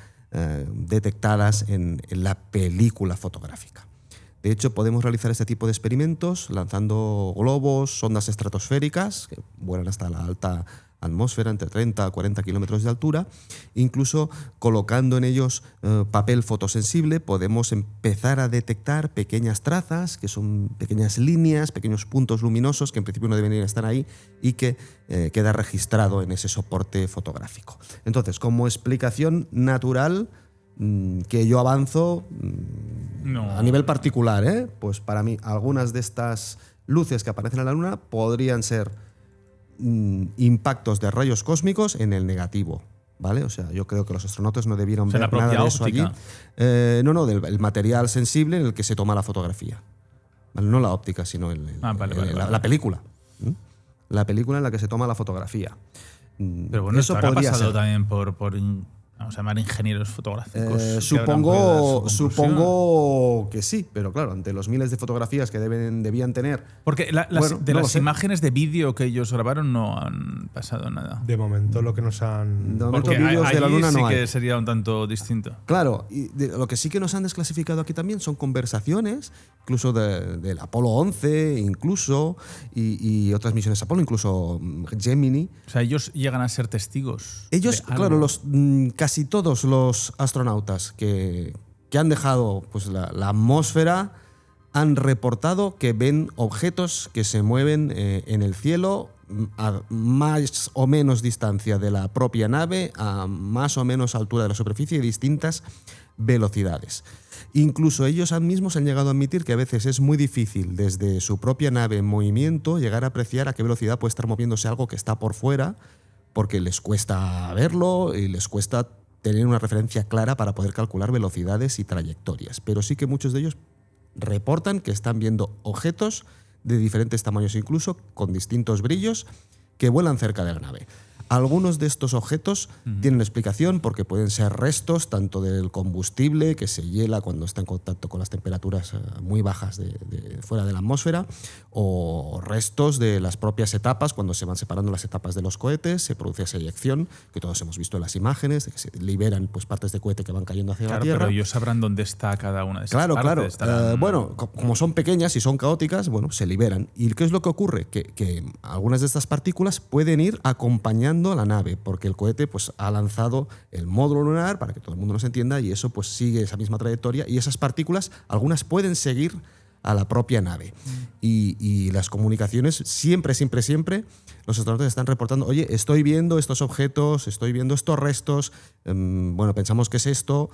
detectadas en la película fotográfica. De hecho, podemos realizar este tipo de experimentos lanzando globos, sondas estratosféricas, que vuelan hasta la alta atmósfera, entre 30 a 40 kilómetros de altura. Incluso colocando en ellos papel fotosensible, podemos empezar a detectar pequeñas trazas, que son pequeñas líneas, pequeños puntos luminosos, que en principio no deberían estar ahí y que queda registrado en ese soporte fotográfico. Entonces, como explicación natural, que yo avanzo a nivel particular, pues para mí algunas de estas luces que aparecen en la Luna podrían ser impactos de rayos cósmicos en el negativo, ¿vale? O sea, yo creo que los astronautas no debieron sea, ver la nada propia de eso óptica. allí. No, del material sensible en el que se toma la fotografía. ¿Vale? No la óptica, sino la película. La película en la que se toma la fotografía. Pero bueno, eso esto habrá podría pasado ser. también por vamos a llamar ingenieros fotográficos. que habrán podido dar su conclusión. Supongo que sí, pero claro, ante los miles de fotografías que debían tener. Porque Bueno, de no lo las sé. imágenes de vídeo que ellos grabaron no han pasado nada. De momento lo que nos han... De momento Porque vídeos de la allí Luna sí no hay. que sería un tanto distinto. Claro, y lo que sí que nos han desclasificado aquí también son conversaciones, incluso del Apolo 11, incluso, y otras misiones Apolo, incluso Gemini. O sea, ellos llegan a ser testigos. Ellos, de algo. claro, casi todos los astronautas que han dejado pues, la atmósfera han reportado que ven objetos que se mueven en el cielo a más o menos distancia de la propia nave, a más o menos altura de la superficie y distintas velocidades. Incluso ellos mismos han llegado a admitir que a veces es muy difícil desde su propia nave en movimiento llegar a apreciar a qué velocidad puede estar moviéndose algo que está por fuera, porque les cuesta verlo y les cuesta tener una referencia clara para poder calcular velocidades y trayectorias. Pero sí que muchos de ellos reportan que están viendo objetos de diferentes tamaños, incluso con distintos brillos, que vuelan cerca de la nave. Algunos de estos objetos tienen explicación porque pueden ser restos tanto del combustible que se hiela cuando está en contacto con las temperaturas muy bajas de fuera de la atmósfera, o restos de las propias etapas. Cuando se van separando las etapas de los cohetes se produce esa eyección que todos hemos visto en las imágenes, de que se liberan pues, partes de cohete que van cayendo hacia Claro, la Tierra. pero ellos sabrán dónde está cada una de esas Claro, partes. claro. Estarán- Bueno, como son pequeñas y son caóticas, bueno, se liberan. ¿Y qué es lo que ocurre? Que algunas de estas partículas pueden ir acompañando acompañando la nave, porque el cohete pues, ha lanzado el módulo lunar, para que todo el mundo nos entienda, y eso pues, sigue esa misma trayectoria, y esas partículas, algunas pueden seguir a la propia nave. Y las comunicaciones, siempre, los astronautas están reportando, oye, estoy viendo estos objetos, estoy viendo estos restos, bueno, pensamos que es esto.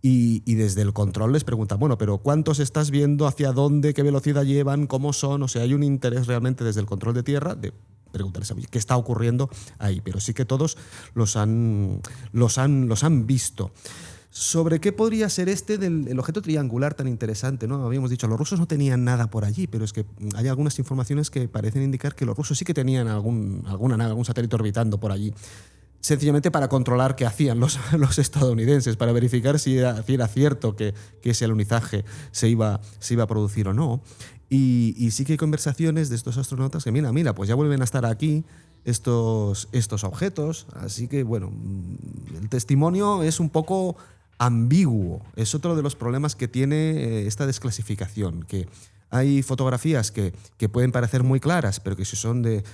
Y desde el control les preguntan, bueno, pero ¿cuántos estás viendo? ¿Hacia dónde? ¿Qué velocidad llevan? ¿Cómo son? O sea, hay un interés realmente desde el control de tierra de preguntarles qué está ocurriendo ahí. Pero sí que todos los han visto. ¿Sobre qué podría ser el objeto triangular tan interesante? ¿No? Habíamos dicho, los rusos no tenían nada por allí, pero es que hay algunas informaciones que parecen indicar que los rusos sí que tenían alguna nave, algún satélite orbitando por allí. Sencillamente para controlar qué hacían los estadounidenses, para verificar si era cierto que ese alunizaje se iba a producir o no. Y sí que hay conversaciones de estos astronautas que, mira, pues ya vuelven a estar aquí estos objetos. Así que, bueno, el testimonio es un poco ambiguo. Es otro de los problemas que tiene esta desclasificación, que hay fotografías que pueden parecer muy claras, pero que si son de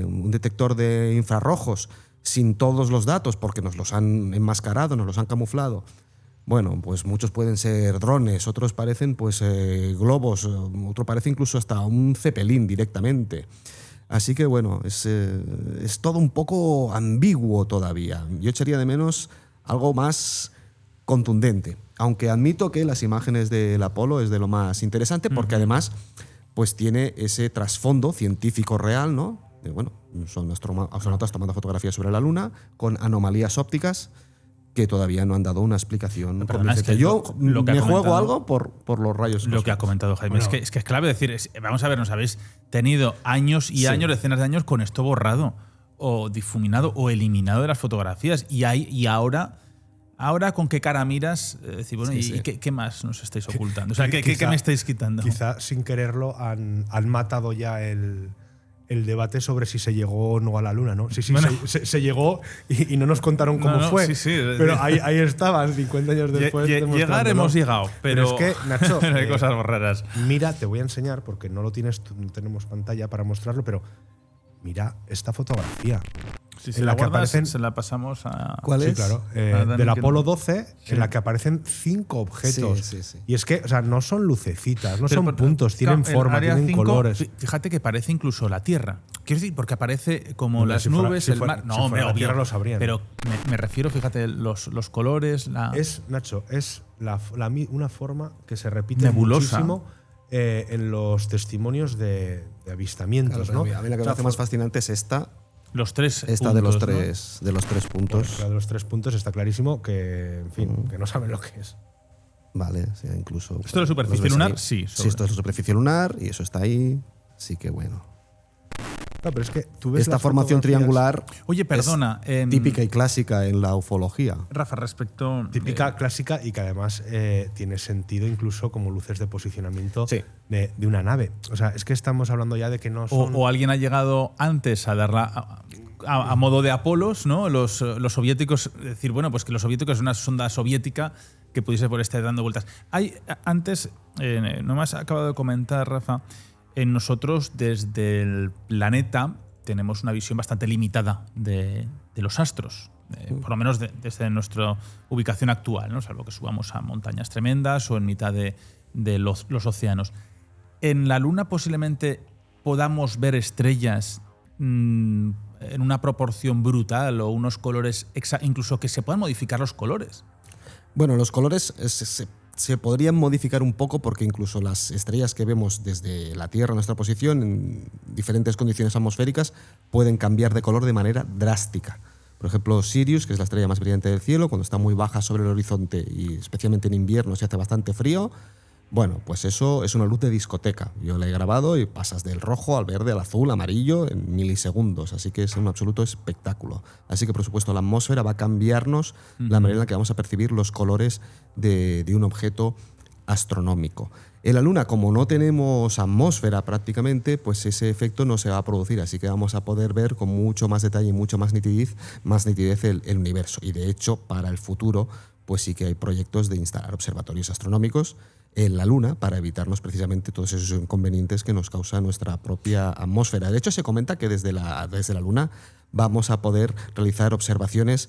un detector de infrarrojos, sin todos los datos, porque nos los han enmascarado, nos los han camuflado. Bueno, pues muchos pueden ser drones, otros parecen pues globos, otro parece incluso hasta un Zeppelin directamente. Así que bueno, es todo un poco ambiguo todavía. Yo echaría de menos algo más contundente, aunque admito que las imágenes del Apolo es de lo más interesante, porque además pues tiene ese trasfondo científico real, ¿no? Bueno, son astronautas tomando fotografías sobre la Luna con anomalías ópticas que todavía no han dado una explicación convincente. Yo me juego algo por los rayos. Lo que ha comentado Jaime, bueno, es que es clave decir, vamos a ver, nos habéis tenido años y años, decenas de años con esto borrado o difuminado o eliminado de las fotografías y ahora ¿con qué cara miras? Decir, bueno, ¿qué más nos estáis ocultando? O sea, ¿qué me estáis quitando? Quizá sin quererlo han matado ya el debate sobre si se llegó o no a la Luna, ¿no? Sí, bueno, se llegó y no nos contaron cómo fue. Pero ahí estaban, 50 años después. Llegar hemos llegado, pero es que, Nacho, hay cosas raras. Mira, te voy a enseñar, porque no lo tienes, no tenemos pantalla para mostrarlo, pero mira esta fotografía. Si se la guardas, se la pasamos a… ¿Cuál es? Sí, claro. Del Apolo 12, en la que aparecen 5 objetos. Sí. Y es que, o sea, no son lucecitas, no son puntos, tienen forma, tienen 5, colores. Fíjate que parece incluso la Tierra. Quiero decir, porque aparece como las nubes, el mar… No, la Tierra lo sabrían. Pero me refiero, fíjate, los colores… Nacho, es una forma que se repite nebulosa. Muchísimo en los testimonios de avistamientos, claro, ¿no? A mí la que me hace más fascinante es esta. Los 3 Esta puntos, de los 3 puntos. Bueno, de los 3 puntos está clarísimo que, en fin, que no saben lo que es. Vale, o sea, incluso… ¿Esto es la superficie lunar? Sí. Sí, esto es la superficie lunar y eso está ahí. Así que bueno. No, pero es que tú ves esta formación triangular. Oye, perdona. Típica y clásica en la ufología. Rafa, respecto. Típica, clásica y que además tiene sentido incluso como luces de posicionamiento de una nave. O sea, es que estamos hablando ya de que no son. O alguien ha llegado antes a darla a modo de Apolos, ¿no? Los soviéticos. Decir, bueno, pues que los soviéticos es una sonda soviética que pudiese por estar dando vueltas. Antes, no me has acabado de comentar, Rafa. En nosotros, desde el planeta, tenemos una visión bastante limitada de los astros, por lo menos desde nuestra ubicación actual, ¿no? Salvo que subamos a montañas tremendas o en mitad de los océanos. En la Luna posiblemente podamos ver estrellas en una proporción brutal o unos colores, incluso que se puedan modificar los colores. Bueno, los colores se podrían modificar un poco porque incluso las estrellas que vemos desde la Tierra, nuestra posición, en diferentes condiciones atmosféricas, pueden cambiar de color de manera drástica. Por ejemplo, Sirius, que es la estrella más brillante del cielo, cuando está muy baja sobre el horizonte y especialmente en invierno se hace bastante frío, bueno, pues eso es una luz de discoteca. Yo la he grabado y pasas del rojo al verde, al azul, amarillo en milisegundos. Así que es un absoluto espectáculo. Así que, por supuesto, la atmósfera va a cambiarnos la manera en la que vamos a percibir los colores de un objeto astronómico. En la Luna, como no tenemos atmósfera prácticamente, pues ese efecto no se va a producir. Así que vamos a poder ver con mucho más detalle y mucho más nitidez el universo. Y de hecho, para el futuro, pues sí que hay proyectos de instalar observatorios astronómicos en la Luna para evitarnos precisamente todos esos inconvenientes que nos causa nuestra propia atmósfera. De hecho, se comenta que desde la Luna vamos a poder realizar observaciones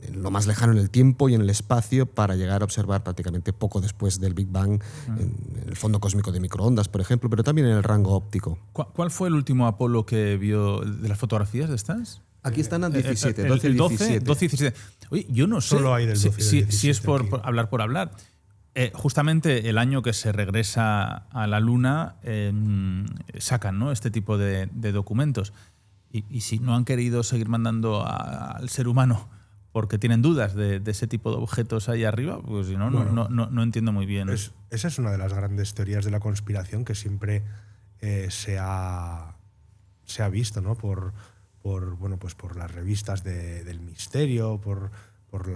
en lo más lejano en el tiempo y en el espacio para llegar a observar prácticamente poco después del Big Bang en el fondo cósmico de microondas, por ejemplo, pero también en el rango óptico. ¿Cuál fue el último Apolo que vio de las fotografías de estas? Aquí están al 17, 12 y el 17. 12 y 17. Oye, yo no sé Solo hay del 12 y del 17 si es por hablar por hablar. Justamente el año que se regresa a la Luna sacan, ¿no?, este tipo de documentos. Y si no han querido seguir mandando al ser humano porque tienen dudas de ese tipo de objetos ahí arriba, pues si no, bueno, no entiendo muy bien. Esa es una de las grandes teorías de la conspiración que siempre se ha visto, ¿no? Por las revistas del misterio,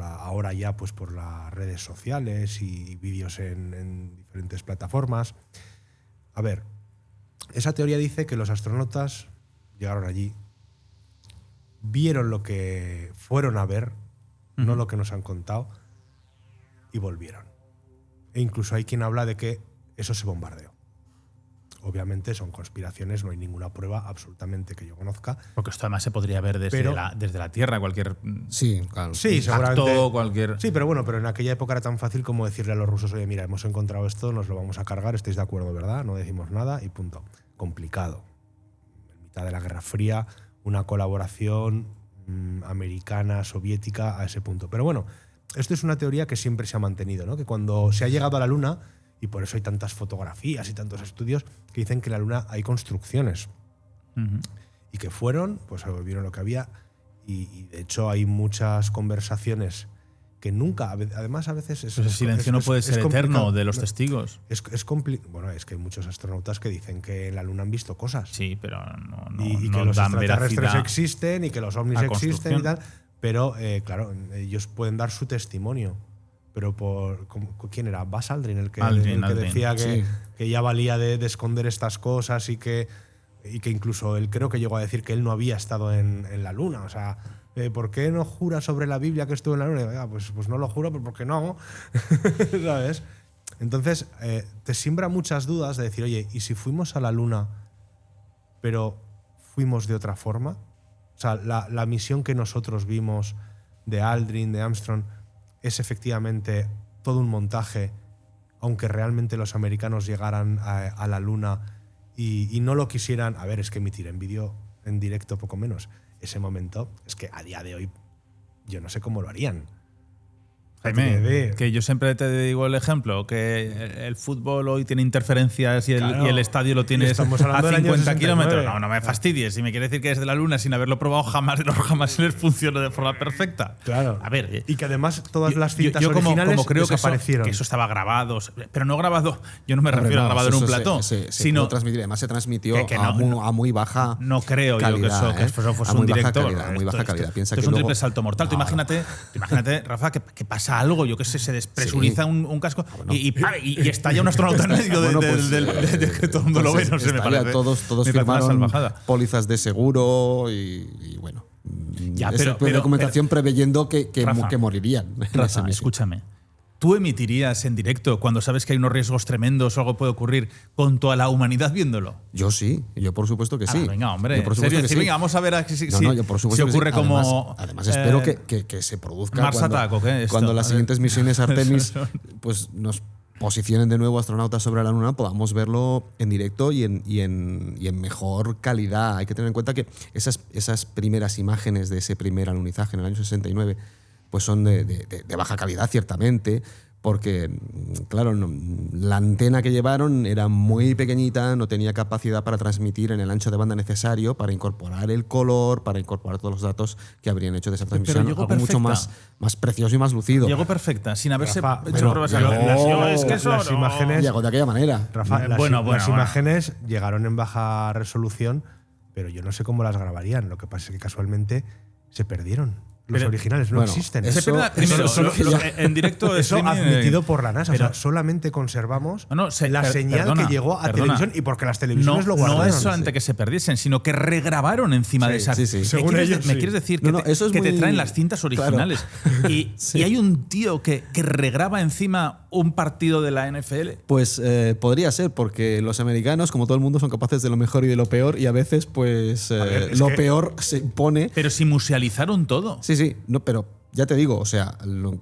ahora ya pues por las redes sociales y vídeos en diferentes plataformas. A ver, esa teoría dice que los astronautas llegaron allí, vieron lo que fueron a ver, no lo que nos han contado, y volvieron. E incluso hay quien habla de que eso se bombardeó. Obviamente son conspiraciones, no hay ninguna prueba absolutamente que yo conozca. Porque esto además se podría ver desde la Tierra, cualquier sí, claro. Sí, seguramente. Cualquier... Sí, pero en aquella época era tan fácil como decirle a los rusos, oye, mira, hemos encontrado esto, nos lo vamos a cargar, estáis de acuerdo, ¿verdad? No decimos nada y punto. Complicado. En mitad de la Guerra Fría, una colaboración americana, soviética a ese punto. Pero bueno, esto es una teoría que siempre se ha mantenido, ¿no? Que cuando se ha llegado a la Luna, y por eso hay tantas fotografías y tantos estudios que dicen que en la Luna hay construcciones. Y que fueron, pues vieron lo que había, y de hecho hay muchas conversaciones que nunca, además a veces... Pues el silencio no puede ser eterno de los testigos. Bueno, es que hay muchos astronautas que dicen que en la Luna han visto cosas. Sí, pero y no que los dan extraterrestres veracidad existen y que los ovnis existen y tal, pero claro, ellos pueden dar su testimonio. Pero ¿quién era? Buzz Aldrin, el que decía que ya valía de esconder estas cosas y que incluso él creo que llegó a decir que él no había estado en la Luna. O sea, ¿por qué no jura sobre la Biblia que estuvo en la Luna? Pues no lo juro, pues porque no. ¿Sabes? Entonces, te siembra muchas dudas de decir, oye, ¿y si fuimos a la Luna, pero fuimos de otra forma? O sea, la misión que nosotros vimos de Aldrin, de Armstrong, es efectivamente todo un montaje, aunque realmente los americanos llegaran a la Luna y no lo quisieran. A ver, es que emitir en vídeo, en directo, poco menos. Ese momento, es que a día de hoy yo no sé cómo lo harían. Jaime, que yo siempre te digo el ejemplo, que el fútbol hoy tiene interferencias y el estadio lo tienes a 50 kilómetros. No me fastidies. Si me quieres decir que es de la Luna sin haberlo probado, jamás les funciona de forma perfecta. Claro. A ver, y que además todas las cintas originales como creo desaparecieron. Que eso estaba grabado, pero no grabado. Yo no me refiero a grabado en un plató, sino además se transmitió a muy baja calidad. No creo yo que eso fuese un directo. Muy baja calidad. Piensa que es un triple salto mortal. Tú imagínate, Rafa, que pasa algo, yo qué sé, se despresuriza un casco y estalla un astronauta en medio de que todo el mundo lo ve. No sé, me parece. Todos firmaron pólizas de seguro y bueno. Pero documentación preveyendo que morirían. Rafa, escúchame. ¿Tú emitirías en directo cuando sabes que hay unos riesgos tremendos o algo puede ocurrir con toda la humanidad viéndolo? Yo sí, yo por supuesto que sí. Venga, hombre, yo por supuesto que sí. Venga, vamos a ver si ocurre sí. como... Además espero que se produzca Mars Attack, ¿o qué? Cuando las siguientes misiones Artemis pues nos posicionen de nuevo astronautas sobre la Luna, podamos verlo en directo y en mejor calidad. Hay que tener en cuenta que esas primeras imágenes de ese primer alunizaje en el año 69 pues son de baja calidad, ciertamente, porque, claro, la antena que llevaron era muy pequeñita, no tenía capacidad para transmitir en el ancho de banda necesario para incorporar el color, para incorporar todos los datos que habrían hecho de esa transmisión. Algo mucho más precioso y más lucido. Llegó perfecta, sin haberse hecho pruebas. Las imágenes llegó de aquella manera. Rafa, las imágenes llegaron en baja resolución, pero yo no sé cómo las grabarían. Lo que pasa es que casualmente se perdieron. Los originales no existen. eso- Primero, eso- en directo Eso streaming, admitido por la NASA. pero- O sea, solamente conservamos No, la señal perdona, que llegó a perdona. televisión y porque las televisiones lo no guardaron. es solamente que se perdiesen, sino que regrabaron encima de esas. sí, sí. Según ellos, Me sí. quieres decir No, que, no, eso es que te muy- traen las cintas originales y hay un tío que regraba encima un partido de la NFL. Pues podría ser, porque los americanos, como todo el mundo, son capaces de lo mejor y de lo peor, y a veces, pues, ver, es lo que- peor se impone. Pero si musealizaron todo. Sí, no, pero ya te digo, o sea, lo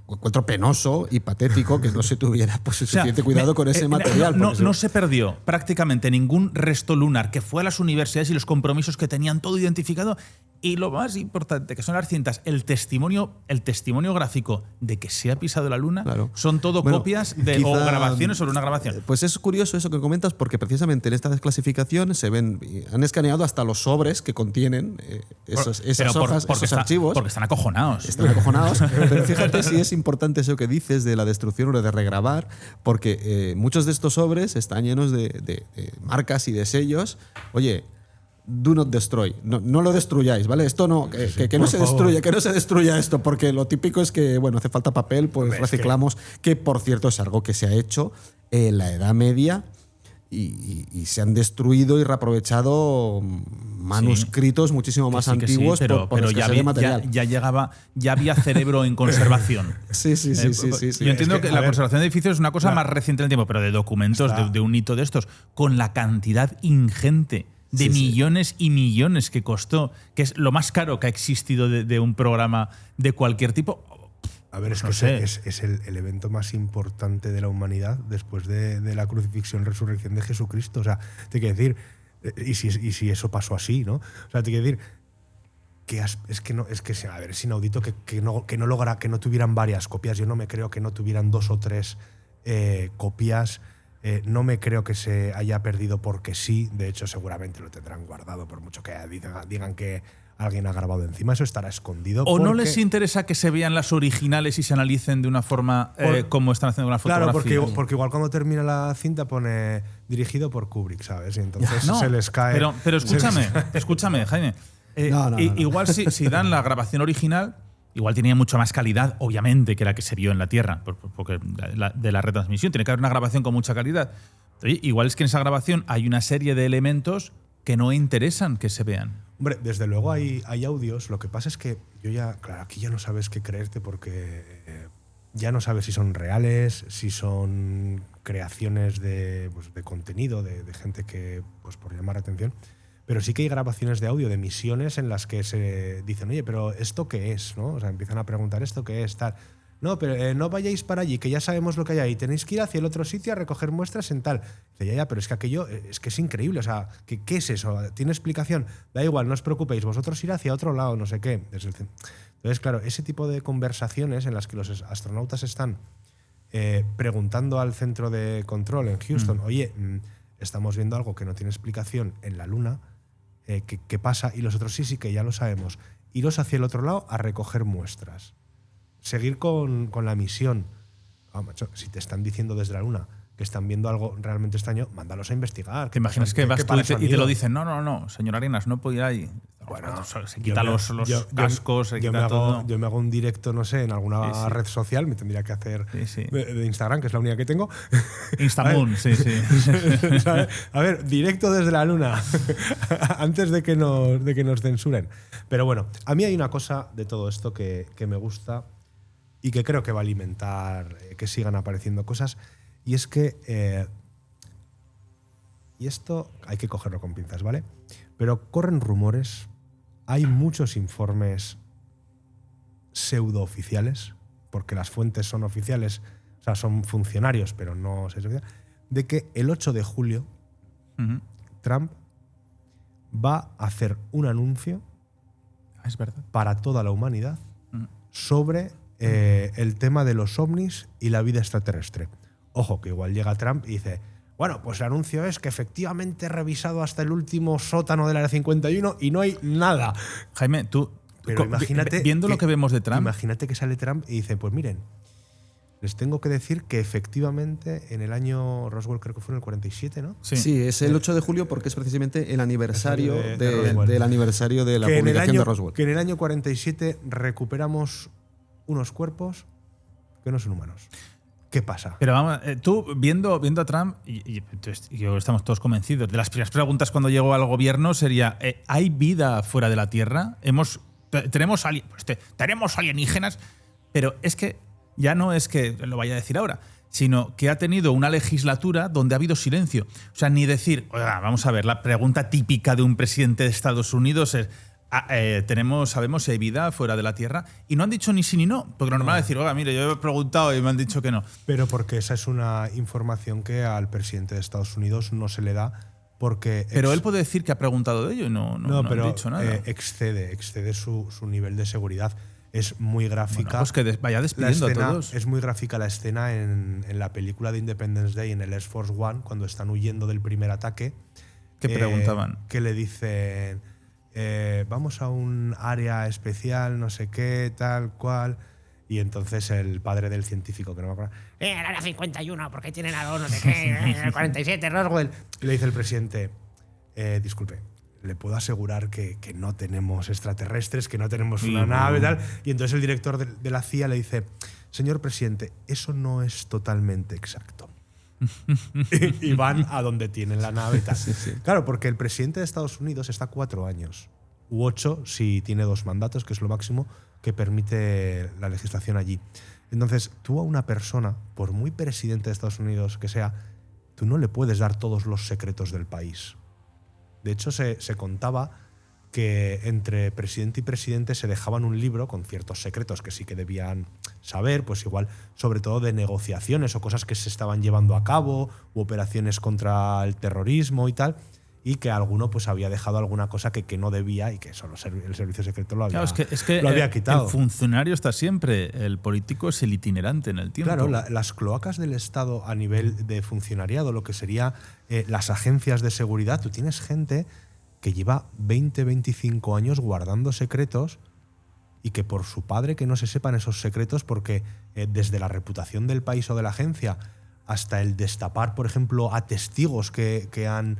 encuentro penoso y patético que no se tuviera pues, O sea, suficiente cuidado con ese material. No, porque no se perdió prácticamente ningún resto lunar que fue a las universidades y los compromisos que tenían todo identificado. Y lo más importante, que son las cintas, el testimonio gráfico de que se ha pisado la luna, Claro. son todo Bueno, copias o quizá- grabaciones sobre una grabación. Pues es curioso eso que comentas, porque precisamente en esta desclasificación se ven, han escaneado hasta los sobres que contienen esas Pero hojas, porque esos archivos. Porque están acojonados. Están acojonados. Pero fíjate si es importante eso que dices de la destrucción o de regrabar, porque muchos de estos sobres están llenos de marcas y de sellos. Oye, do not destroy. No lo destruyáis, ¿vale? Esto no, que no se destruya, que no se destruya esto, porque lo típico es que, bueno, hace falta papel, pues Hombre, es reciclamos, que por cierto es algo que se ha hecho en la Edad Media. Y se han destruido y reaprovechado manuscritos muchísimo más Que sí, antiguos pero por ya, escasez de material. ya había cerebro en conservación. Sí. Yo entiendo Es que, que a la ver, conservación de edificios es una cosa más reciente en el tiempo, pero de documentos, Está. de un hito de estos, con la cantidad ingente de Sí, sí. millones y millones que costó, que es lo más caro que ha existido de un programa de cualquier tipo. A ver, es No que sé. es el evento más importante de la humanidad después de la crucifixión, resurrección de Jesucristo. O sea, te quiero decir, y si eso pasó así, ¿no? O sea, te quiero decir que a ver, es inaudito que no tuvieran varias copias. Yo no me creo que no tuvieran 2 o 3 copias. No me creo que se haya perdido porque sí. De hecho, seguramente lo tendrán guardado, por mucho que digan que alguien ha grabado encima. Eso estará escondido. ¿O no porque- les interesa que se vean las originales y se analicen de una forma como están haciendo una Claro, fotografía? porque igual cuando termina la cinta pone dirigido por Kubrick, ¿sabes? Y entonces No, se les cae. Pero escúchame, Jaime. No. Igual si dan la grabación original, igual tenía mucha más calidad, obviamente, que la que se vio en la Tierra, porque de la retransmisión tiene que haber una grabación con mucha calidad. Oye, igual es que en esa grabación hay una serie de elementos que no interesan que se vean. Hombre, desde luego hay audios. Lo que pasa es que claro, aquí ya no sabes qué creerte porque ya no sabes si son reales, si son creaciones de contenido, de gente que, pues por llamar la atención. Pero sí que hay grabaciones de audio de misiones en las que se dicen, oye, pero ¿esto qué es? ¿No? O sea, empiezan a preguntar, ¿esto qué es? Tal. No, pero no vayáis para allí, que ya sabemos lo que hay ahí. Tenéis que ir hacia el otro sitio a recoger muestras en tal. Dice, ya, pero es que aquello es que es increíble. O sea, ¿qué es eso? ¿Tiene explicación? Da igual, no os preocupéis, vosotros ir hacia otro lado, no sé qué. Entonces, claro, ese tipo de conversaciones en las que los astronautas están preguntando al centro de control en Houston, oye, estamos viendo algo que no tiene explicación en la Luna, ¿qué pasa? Y los otros sí, que ya lo sabemos. Iros hacia el otro lado a recoger muestras. Seguir con la misión. Macho, si te están diciendo desde la Luna que están viendo algo realmente extraño, mándalos a investigar. ¿Te imaginas que vas tú y te lo dicen? No, señor Arenas, no puedo ir ahí. Bueno, se quita los cascos, se quita todo. Yo me hago un directo, no sé, en alguna red social, me tendría que hacer de Instagram, que es la única que tengo. Instamoon, sí. A ver, directo desde la Luna, antes de que nos censuren. Pero bueno, a mí hay una cosa de todo esto que me gusta y que creo que va a alimentar que sigan apareciendo cosas, y es que y esto hay que cogerlo con pinzas, ¿vale? Pero corren rumores, hay muchos informes pseudooficiales, porque las fuentes son oficiales, o sea, son funcionarios, pero no se oficial, de que el 8 de julio Trump va a hacer un anuncio es verdad. para toda la humanidad sobre el tema de los ovnis y la vida extraterrestre. Ojo, que igual llega Trump y dice, bueno, pues el anuncio es que efectivamente he revisado hasta el último sótano del Área 51 y no hay nada. Jaime, tú, Pero imagínate viendo lo que vemos de Trump… Imagínate que sale Trump y dice, pues miren, Les tengo que decir que efectivamente en el año Roswell, creo que fue en el 47, ¿no? Sí, es el 8 de julio porque es precisamente el aniversario de del aniversario de la publicación de Roswell. Que en el año 47 recuperamos unos cuerpos que no son humanos. ¿Qué pasa? Pero vamos, tú viendo a Trump, y yo estamos todos convencidos, de las primeras preguntas cuando llegó al gobierno sería, ¿hay vida fuera de la Tierra? Tenemos alienígenas, pero es que ya no es que lo vaya a decir ahora, sino que ha tenido una legislatura donde ha habido silencio. O sea, ni decir, oiga, vamos a ver, la pregunta típica de un presidente de Estados Unidos es, sabemos si hay vida fuera de la Tierra, y no han dicho ni sí ni no, porque lo normal es decir, oiga, mire, yo he preguntado y me han dicho que no. Pero porque esa es una información que al presidente de Estados Unidos no se le da porque... Pero él puede decir que ha preguntado de ello y no pero, han dicho nada. Excede su nivel de seguridad. Es muy gráfica. Bueno, pues que vaya despidiendo a todos. Es muy gráfica la escena en la película de Independence Day, en el Air Force One, cuando están huyendo del primer ataque. ¿Qué preguntaban? Que le dicen, vamos a un área especial, no sé qué, tal cual. Y entonces el padre del científico, que no me acuerdo, el área 51, porque tienen a dos, no sé qué, el 47, Roswell. Y le dice el presidente, disculpe, le puedo asegurar que no tenemos extraterrestres, que no tenemos una nave y tal. Y entonces el director de la CIA le dice, señor presidente, eso no es totalmente exacto. y van a donde tienen la nave y tal. Sí. Claro, porque el presidente de Estados Unidos está 4 años, u 8 si tiene 2 mandatos, que es lo máximo que permite la legislación allí. Entonces, tú a una persona, por muy presidente de Estados Unidos que sea, tú no le puedes dar todos los secretos del país. De hecho, se contaba que entre presidente y presidente se dejaban un libro con ciertos secretos que sí que debían saber, pues igual, sobre todo de negociaciones o cosas que se estaban llevando a cabo, u operaciones contra el terrorismo y tal, y que alguno pues había dejado alguna cosa que no debía y que solo el servicio secreto lo había, claro, es que lo había quitado. El funcionario está siempre, el político es el itinerante en el tiempo. Claro, las cloacas del Estado a nivel de funcionariado, lo que sería las agencias de seguridad, tú tienes gente que lleva 20, 25 años guardando secretos y que por su padre que no se sepan esos secretos, porque desde la reputación del país o de la agencia hasta el destapar, por ejemplo, a testigos que han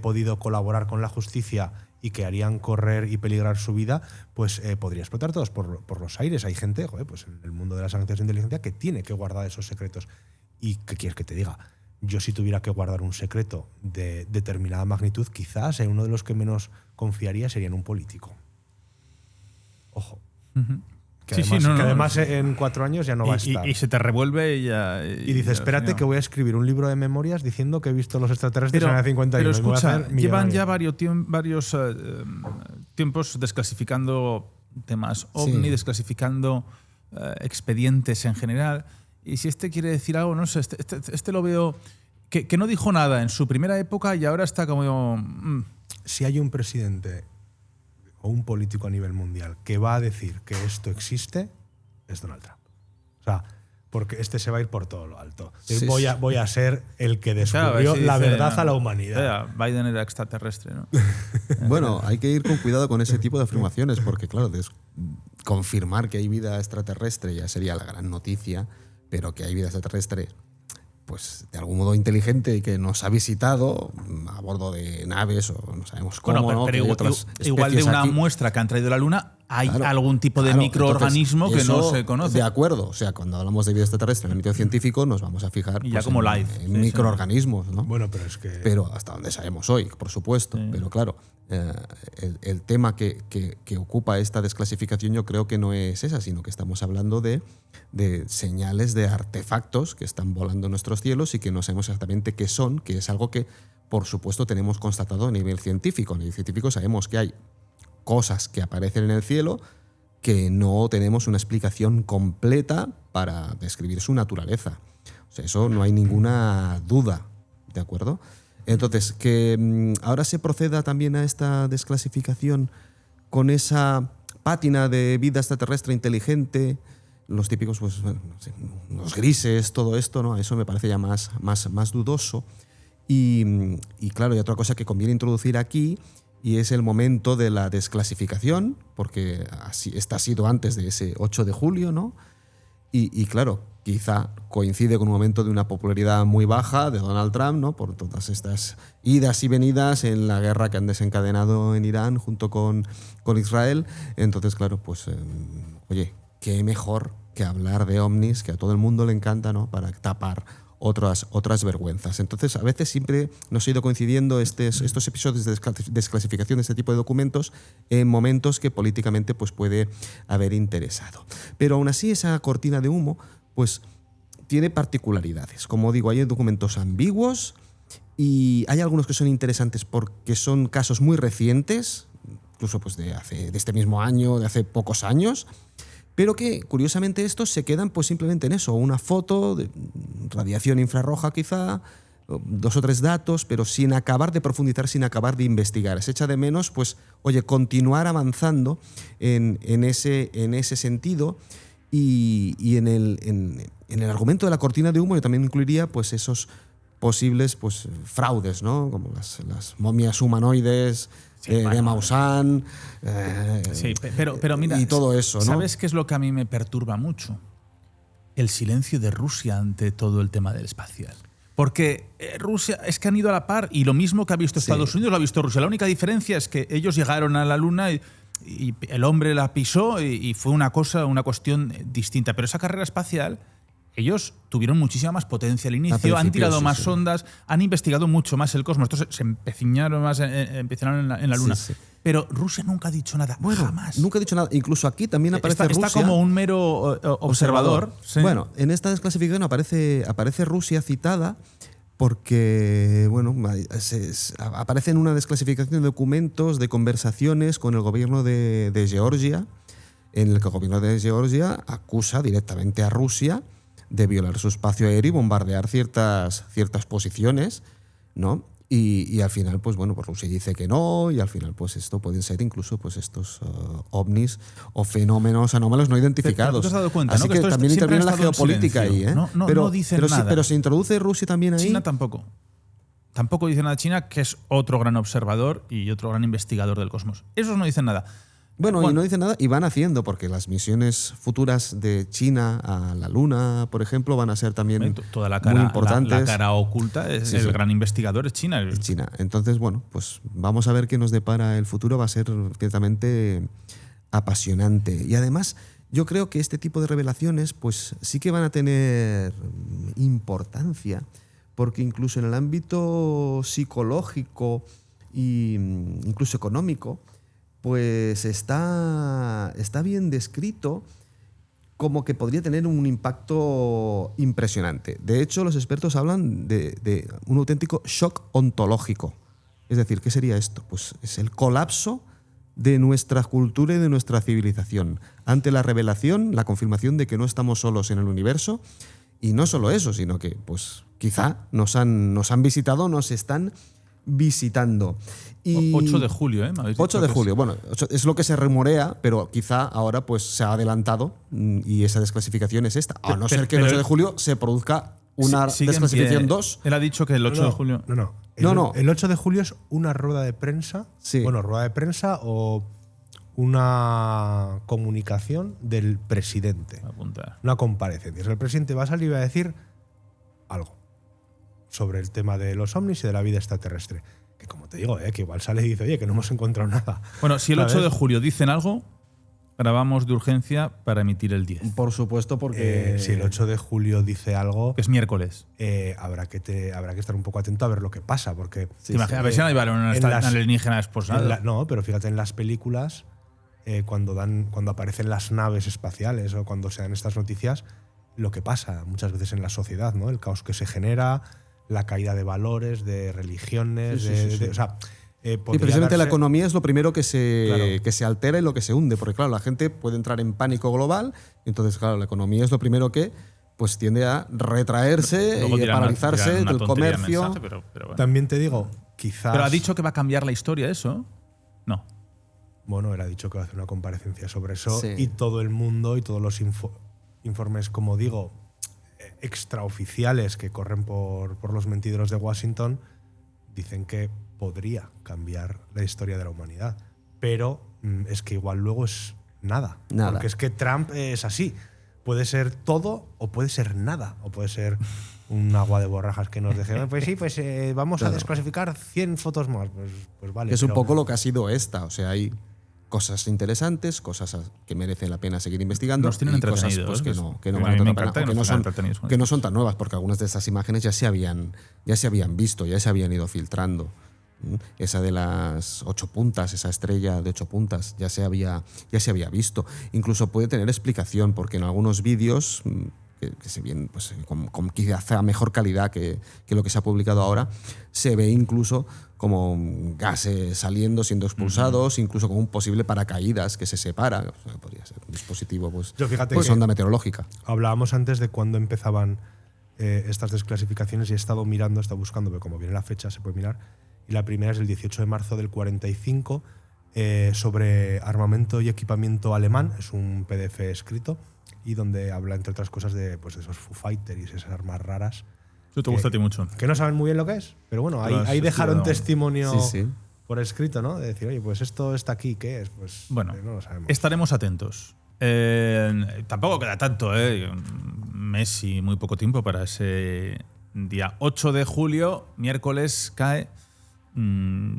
podido colaborar con la justicia y que harían correr y peligrar su vida, pues podría explotar todos por los aires. Hay gente, pues en el mundo de las agencias de inteligencia, que tiene que guardar esos secretos. ¿Y qué quieres que te diga? Yo, si tuviera que guardar un secreto de determinada magnitud, quizás uno de los que menos confiaría sería en un político. Ojo. Uh-huh. Que además en 4 años ya no va a estar. Y se te revuelve y ya... Y dice, espérate que voy a escribir un libro de memorias diciendo que he visto los extraterrestres en el 51. Pero escucha, llevan ya varios tiempos desclasificando temas OVNI, desclasificando expedientes en general. Y si este quiere decir algo, no sé, este lo veo... Que no dijo nada en su primera época y ahora está como... Si hay un presidente o un político a nivel mundial que va a decir que esto existe, es Donald Trump. O sea, porque este se va a ir por todo lo alto. Sí, voy a ser el que descubrió la verdad a la humanidad. Biden era extraterrestre, ¿no? Bueno, hay que ir con cuidado con ese tipo de afirmaciones porque, claro, confirmar que hay vida extraterrestre ya sería la gran noticia, pero que hay vida extraterrestre pues de algún modo inteligente y que nos ha visitado a bordo de naves o no sabemos cómo. Bueno, pero igual de una muestra que han traído a la Luna hay algún tipo de microorganismo que no se conoce. De acuerdo, o sea, cuando hablamos de vida extraterrestre en el ámbito científico nos vamos a fijar y ya como en microorganismos, ¿no? Bueno, pero es que... Pero hasta donde sabemos hoy, por supuesto. Sí. Pero claro, el tema que ocupa esta desclasificación yo creo que no es esa, sino que estamos hablando de señales de artefactos que están volando en nuestros cielos y que no sabemos exactamente qué son, que es algo que, por supuesto, tenemos constatado a nivel científico. A nivel científico sabemos que hay cosas que aparecen en el cielo que no tenemos una explicación completa para describir su naturaleza. O sea, eso no hay ninguna duda, ¿de acuerdo? Entonces, que ahora se proceda también a esta desclasificación con esa pátina de vida extraterrestre inteligente, los típicos, pues, bueno, no sé, los grises, todo esto, ¿no? Eso me parece ya más dudoso. Y claro, hay otra cosa que conviene introducir aquí, y es el momento de la desclasificación, porque esta ha sido antes de ese 8 de julio, ¿no? Y claro, quizá coincide con un momento de una popularidad muy baja de Donald Trump, ¿no? Por todas estas idas y venidas en la guerra que han desencadenado en Irán junto con Israel. Entonces, claro, pues, oye, qué mejor que hablar de ovnis, que a todo el mundo le encanta, ¿no? Para tapar otras vergüenzas. Entonces, a veces siempre nos ha ido coincidiendo estos episodios de desclasificación de este tipo de documentos en momentos que políticamente pues, puede haber interesado. Pero aún así, esa cortina de humo pues, tiene particularidades. Como digo, hay documentos ambiguos y hay algunos que son interesantes porque son casos muy recientes, incluso pues, de este mismo año, de hace pocos años, pero que curiosamente estos se quedan pues simplemente en eso, una foto de radiación infrarroja quizá, 2 o 3 datos, pero sin acabar de profundizar, sin acabar de investigar. Se echa de menos, pues, oye, continuar avanzando en ese sentido y en el argumento de la cortina de humo yo también incluiría pues esos posibles pues, fraudes, ¿no? Como las momias humanoides, de Maussan, sí, pero mira, y todo eso, ¿no? ¿Sabes qué es lo que a mí me perturba mucho? El silencio de Rusia ante todo el tema del espacial. Porque Rusia es que han ido a la par y lo mismo que ha visto Estados Unidos lo ha visto Rusia. La única diferencia es que ellos llegaron a la Luna y el hombre la pisó y fue una cuestión distinta. Pero esa carrera espacial, ellos tuvieron muchísima más potencia al inicio, han tirado más sondas, han investigado mucho más el cosmos. Estos se empecinaron más en la Luna. Sí. Pero Rusia nunca ha dicho nada, jamás. Nunca ha dicho nada. Incluso aquí también aparece Rusia. Está como un mero observador. Sí. Bueno, en esta desclasificación aparece Rusia citada porque, bueno, aparece en una desclasificación de documentos, de conversaciones con el gobierno de Georgia, en el que el gobierno de Georgia acusa directamente a Rusia de violar su espacio aéreo y bombardear ciertas posiciones, ¿no? Y al final, pues bueno, pues Rusia dice que no, y al final, pues esto pueden ser incluso pues estos ovnis o fenómenos anómalos no identificados. Pero tú te has dado cuenta, así ¿no? que también interviene la geopolítica ahí, ¿eh? No dicen nada. Pero se introduce Rusia también ahí. China tampoco. Tampoco dice nada China, que es otro gran observador y otro gran investigador del cosmos. Esos no dicen nada. Bueno, y no dicen nada y van haciendo, porque las misiones futuras de China a la Luna, por ejemplo, van a ser también toda la cara, muy importantes. La cara oculta, el gran investigador es China. Es China. Entonces, bueno, pues vamos a ver qué nos depara el futuro. Va a ser ciertamente apasionante. Y además, yo creo que este tipo de revelaciones pues sí que van a tener importancia, porque incluso en el ámbito psicológico e incluso económico, pues está bien descrito como que podría tener un impacto impresionante. De hecho, los expertos hablan de un auténtico shock ontológico. Es decir, ¿qué sería esto? Pues es el colapso de nuestra cultura y de nuestra civilización ante la revelación, la confirmación de que no estamos solos en el universo. Y no solo eso, sino que pues quizá nos han visitado, nos están visitando. Y 8 de julio, ¿eh? 8 de julio, bueno, es lo que se rumorea, pero quizá ahora pues se ha adelantado y esa desclasificación es esta. A no ser que el 8 de julio se produzca una desclasificación 2. Él ha dicho que el 8 de julio... No. El 8 de julio es una rueda de prensa. Sí. Bueno, rueda de prensa o una comunicación del presidente. Apuntar. Una comparecencia. El presidente va a salir y va a decir algo sobre el tema de los ovnis y de la vida extraterrestre. Que como te digo, que igual sale y dice, oye, que no hemos encontrado nada. Bueno, si el 8 de julio dicen algo, grabamos de urgencia para emitir el 10. Por supuesto, porque... si el 8 de julio dice algo... Que es miércoles. Habrá que estar un poco atento a ver lo que pasa, porque... A ver si no hay alienígena esposado. No, pero fíjate, en las películas, cuando aparecen las naves espaciales o cuando se dan estas noticias, lo que pasa muchas veces en la sociedad, ¿no? El caos que se genera, la caída de valores, de religiones, o sea, y precisamente la economía es lo primero que se altera y lo que se hunde, porque claro, la gente puede entrar en pánico global, y entonces claro, la economía es lo primero que pues tiende a retraerse y a paralizarse del comercio. Mensaje, pero bueno. También te digo, quizás... Pero ha dicho que va a cambiar la historia eso. No. Bueno, él ha dicho que va a hacer una comparecencia sobre eso, sí. Y todo el mundo y todos los informes, como digo, extraoficiales que corren por los mentideros de Washington, dicen que podría cambiar la historia de la humanidad. Pero es que igual luego es nada. Porque es que Trump es así. puede ser todo o puede ser nada, o puede ser un agua de borrajas que nos deje. Pues sí, pues vamos a desclasificar 100 fotos más. Pues vale. Es un poco lo que ha sido esta. O sea, hay cosas interesantes, cosas que merecen la pena seguir investigando. Nos tienen y cosas entretenidos. pues, que no A valen mí me la pena, encanta o que no son tan nuevas, porque algunas de estas imágenes ya se habían visto, ya se habían ido filtrando. Esa de las 8 puntas, esa estrella de 8 puntas, ya se había visto. Incluso puede tener explicación, porque en algunos vídeos que se ven pues, con quizá mejor calidad que lo que se ha publicado ahora, se ve incluso como gases saliendo, siendo expulsados, incluso con un posible paracaídas que se separa. O sea, podría ser un dispositivo pues onda meteorológica. Hablábamos antes de cuando empezaban estas desclasificaciones y he estado buscando, porque como viene la fecha se puede mirar, y la primera es el 18 de marzo del 45 sobre armamento y equipamiento alemán. Es un PDF escrito y donde habla, entre otras cosas, de pues, esos Foo Fighters y esas armas raras. Eso te gusta a ti mucho. Que no saben muy bien lo que es, pero bueno, ahí dejaron testimonio por escrito, ¿no? De decir, oye, pues esto está aquí, ¿qué es? Pues bueno, no lo sabemos. Estaremos atentos. Tampoco queda tanto, un mes y muy poco tiempo para ese día 8 de julio, miércoles, cae.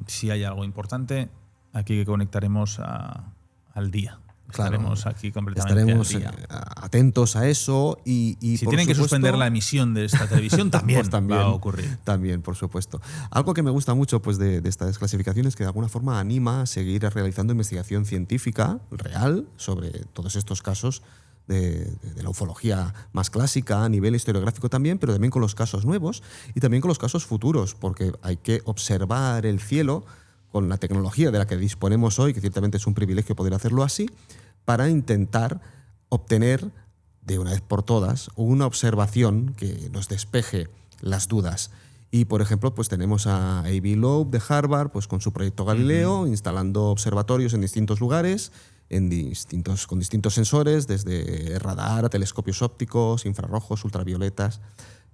Si hay algo importante, aquí conectaremos al día. Estaremos aquí completamente al día. Atentos a eso y si tienen que suspender la emisión de esta televisión, también, pues también va a ocurrir. También, por supuesto. Algo que me gusta mucho pues, de esta desclasificación es que de alguna forma anima a seguir realizando investigación científica real sobre todos estos casos de la ufología más clásica, a nivel historiográfico también, pero también con los casos nuevos y también con los casos futuros, porque hay que observar el cielo con la tecnología de la que disponemos hoy, que ciertamente es un privilegio poder hacerlo así, para intentar obtener de una vez por todas una observación que nos despeje las dudas. Y, por ejemplo, pues tenemos a A.B. Loeb de Harvard pues, con su proyecto Galileo, instalando observatorios en distintos lugares, con distintos sensores, desde radar a telescopios ópticos, infrarrojos, ultravioletas,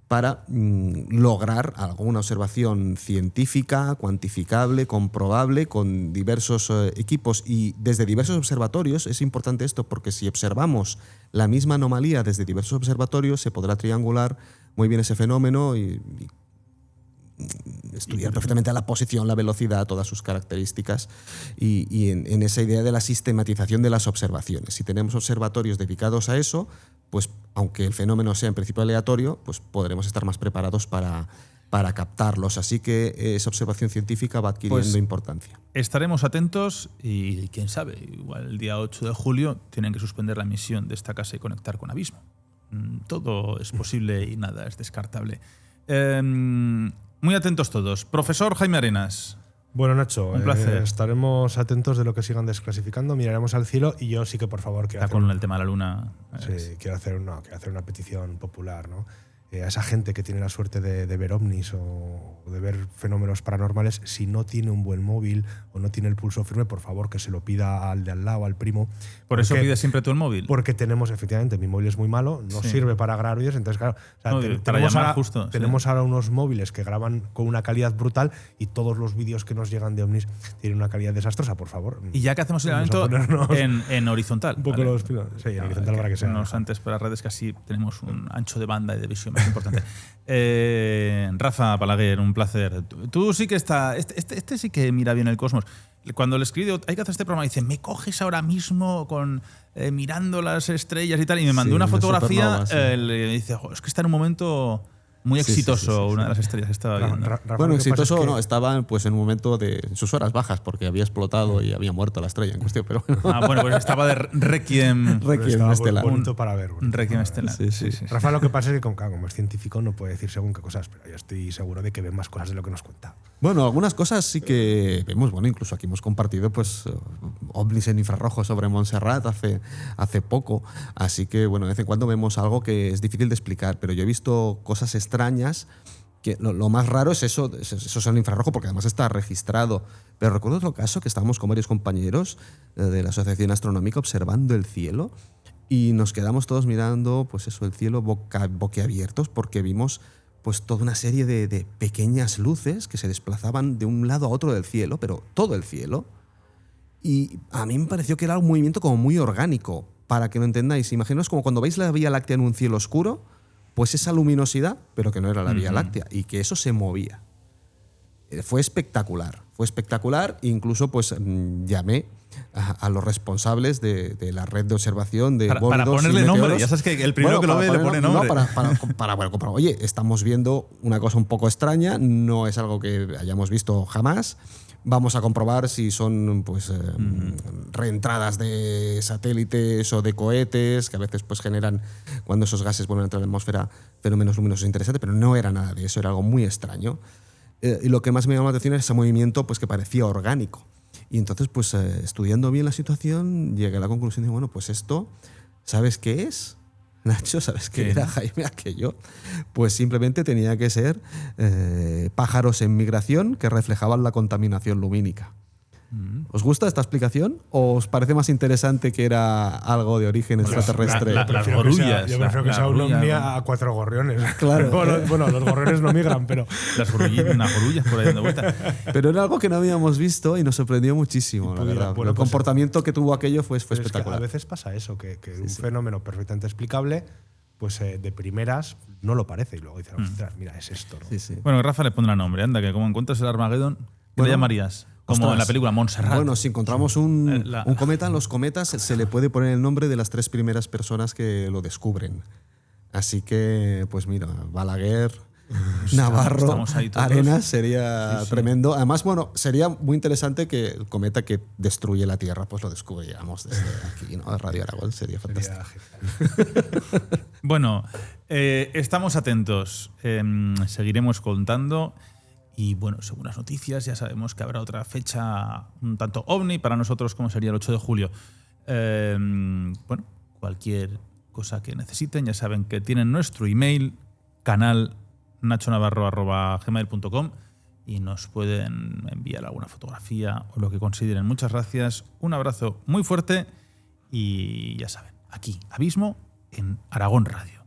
para lograr alguna observación científica, cuantificable, comprobable, con diversos equipos y desde diversos observatorios. Es importante esto porque si observamos la misma anomalía desde diversos observatorios, se podrá triangular muy bien ese fenómeno y estudiar perfectamente la posición, la velocidad, todas sus características y en esa idea de la sistematización de las observaciones. Si tenemos observatorios dedicados a eso, pues aunque el fenómeno sea en principio aleatorio, pues podremos estar más preparados para captarlos. Así que esa observación científica va adquiriendo importancia. Estaremos atentos y quién sabe, igual el día 8 de julio tienen que suspender la emisión de esta casa y conectar con Abismo. Todo es posible y nada es descartable. Muy atentos todos. Profesor Jaime Arenas. Bueno, Nacho, un placer. Estaremos atentos de lo que sigan desclasificando, miraremos al cielo y yo sí que, por favor, quiero con el tema de la luna. Sí, quiero hacer una petición popular, ¿no? A esa gente que tiene la suerte de ver ovnis o de ver fenómenos paranormales, si no tiene un buen móvil o no tiene el pulso firme, por favor que se lo pida al de al lado, al primo. ¿Por eso pides siempre tú el móvil? Porque tenemos, efectivamente, mi móvil es muy malo, no sirve para grabar vídeos, entonces claro, tenemos ahora unos móviles que graban con una calidad brutal y todos los vídeos que nos llegan de ovnis tienen una calidad desastrosa, por favor. Y ya que hacemos el evento en horizontal. Un poco ¿vale? Sí, en horizontal para que sea. Antes para redes que así tenemos un ancho de banda y de visión más importante. Rafa Palaguer, un placer. Tú sí que está. Este sí que mira bien el cosmos. Cuando le escribo, hay que hacer este programa, dice, me coges ahora mismo con mirando las estrellas y tal, y me mandó una fotografía. Le dice, es que está en un momento muy exitoso, una de las estrellas que estaba viendo. Bueno, exitoso no, estaba pues, en un momento de sus horas bajas, porque había explotado y había muerto la estrella en cuestión. Pero bueno. Pues estaba de Requiem estelar. Bonito para ver. Requiem estelar. Sí. Rafa, lo que pasa es que como es científico no puede decir según qué cosas, pero yo estoy seguro de que ve más cosas de lo que nos cuenta. Bueno, algunas cosas sí que vemos. Bueno, incluso aquí hemos compartido pues ovnis en infrarrojo sobre Montserrat hace poco. Así que, bueno, de vez en cuando vemos algo que es difícil de explicar, pero yo he visto cosas extrañas. Que lo más raro es eso es en infrarrojo, porque además está registrado. Pero recuerdo otro caso que estábamos con varios compañeros de la Asociación Astronómica observando el cielo y nos quedamos todos mirando pues eso, el cielo boquiabiertos, porque vimos pues toda una serie de pequeñas luces que se desplazaban de un lado a otro del cielo, pero todo el cielo. Y a mí me pareció que era un movimiento como muy orgánico. para que lo entendáis, imaginaos como cuando veis la Vía Láctea en un cielo oscuro, pues esa luminosidad, pero que no era la Vía Láctea, y que eso se movía. Fue espectacular, incluso pues llamé a los responsables de la red de observación de para bólidos ponerle y nombre, meteoros. ya sabes que el primero que lo ve le pone nombre. Bueno, oye, estamos viendo una cosa un poco extraña, no es algo que hayamos visto jamás. Vamos a comprobar si son pues reentradas de satélites o de cohetes, que a veces pues generan, cuando esos gases vuelven a entrar en la atmósfera, fenómenos luminosos interesantes, pero no era nada de eso, era algo muy extraño. Y lo que más me llamó la atención era ese movimiento pues, que parecía orgánico. Y entonces, pues estudiando bien la situación, llegué a la conclusión de, bueno, pues esto, ¿sabes qué es? Nacho, ¿sabes qué era, Jaime, aquello? Pues simplemente tenía que ser pájaros en migración que reflejaban la contaminación lumínica. ¿Os gusta esta explicación? ¿O os parece más interesante que era algo de origen extraterrestre? Las gorullas. Yo prefiero que sea un ovni a 4 gorriones. Claro. Bueno, los gorriones no migran, pero... Unas gorullas por ahí dando vueltas. Pero era algo que no habíamos visto y nos sorprendió muchísimo, la verdad. Bueno, el pues, comportamiento que tuvo aquello fue pero es que espectacular. a veces pasa eso, que un fenómeno perfectamente explicable, pues de primeras no lo parece. Y luego dices, ostras, mira, es esto, ¿no? Sí, sí. Bueno, Rafa le pondrá nombre. Anda, que como encuentras el Armagedón, ¿qué le llamarías? Como en la película Montserrat. Bueno, si encontramos un cometa, los cometas se le puede poner el nombre de las 3 primeras personas que lo descubren. Así que, pues mira, Balaguer, Navarro, estamos ahí todos. Arenas sería tremendo. Además, bueno, sería muy interesante que el cometa que destruye la Tierra, pues lo descubriéramos desde aquí, ¿no? Radio Aragón sería fantástico. Bueno, estamos atentos. Seguiremos contando. Y bueno, según las noticias, ya sabemos que habrá otra fecha un tanto ovni para nosotros, como sería el 8 de julio. Bueno, cualquier cosa que necesiten, ya saben que tienen nuestro email, canal nachonavarro@gmail.com, y nos pueden enviar alguna fotografía o lo que consideren. Muchas gracias, un abrazo muy fuerte y ya saben, aquí, Abismo en Aragón Radio.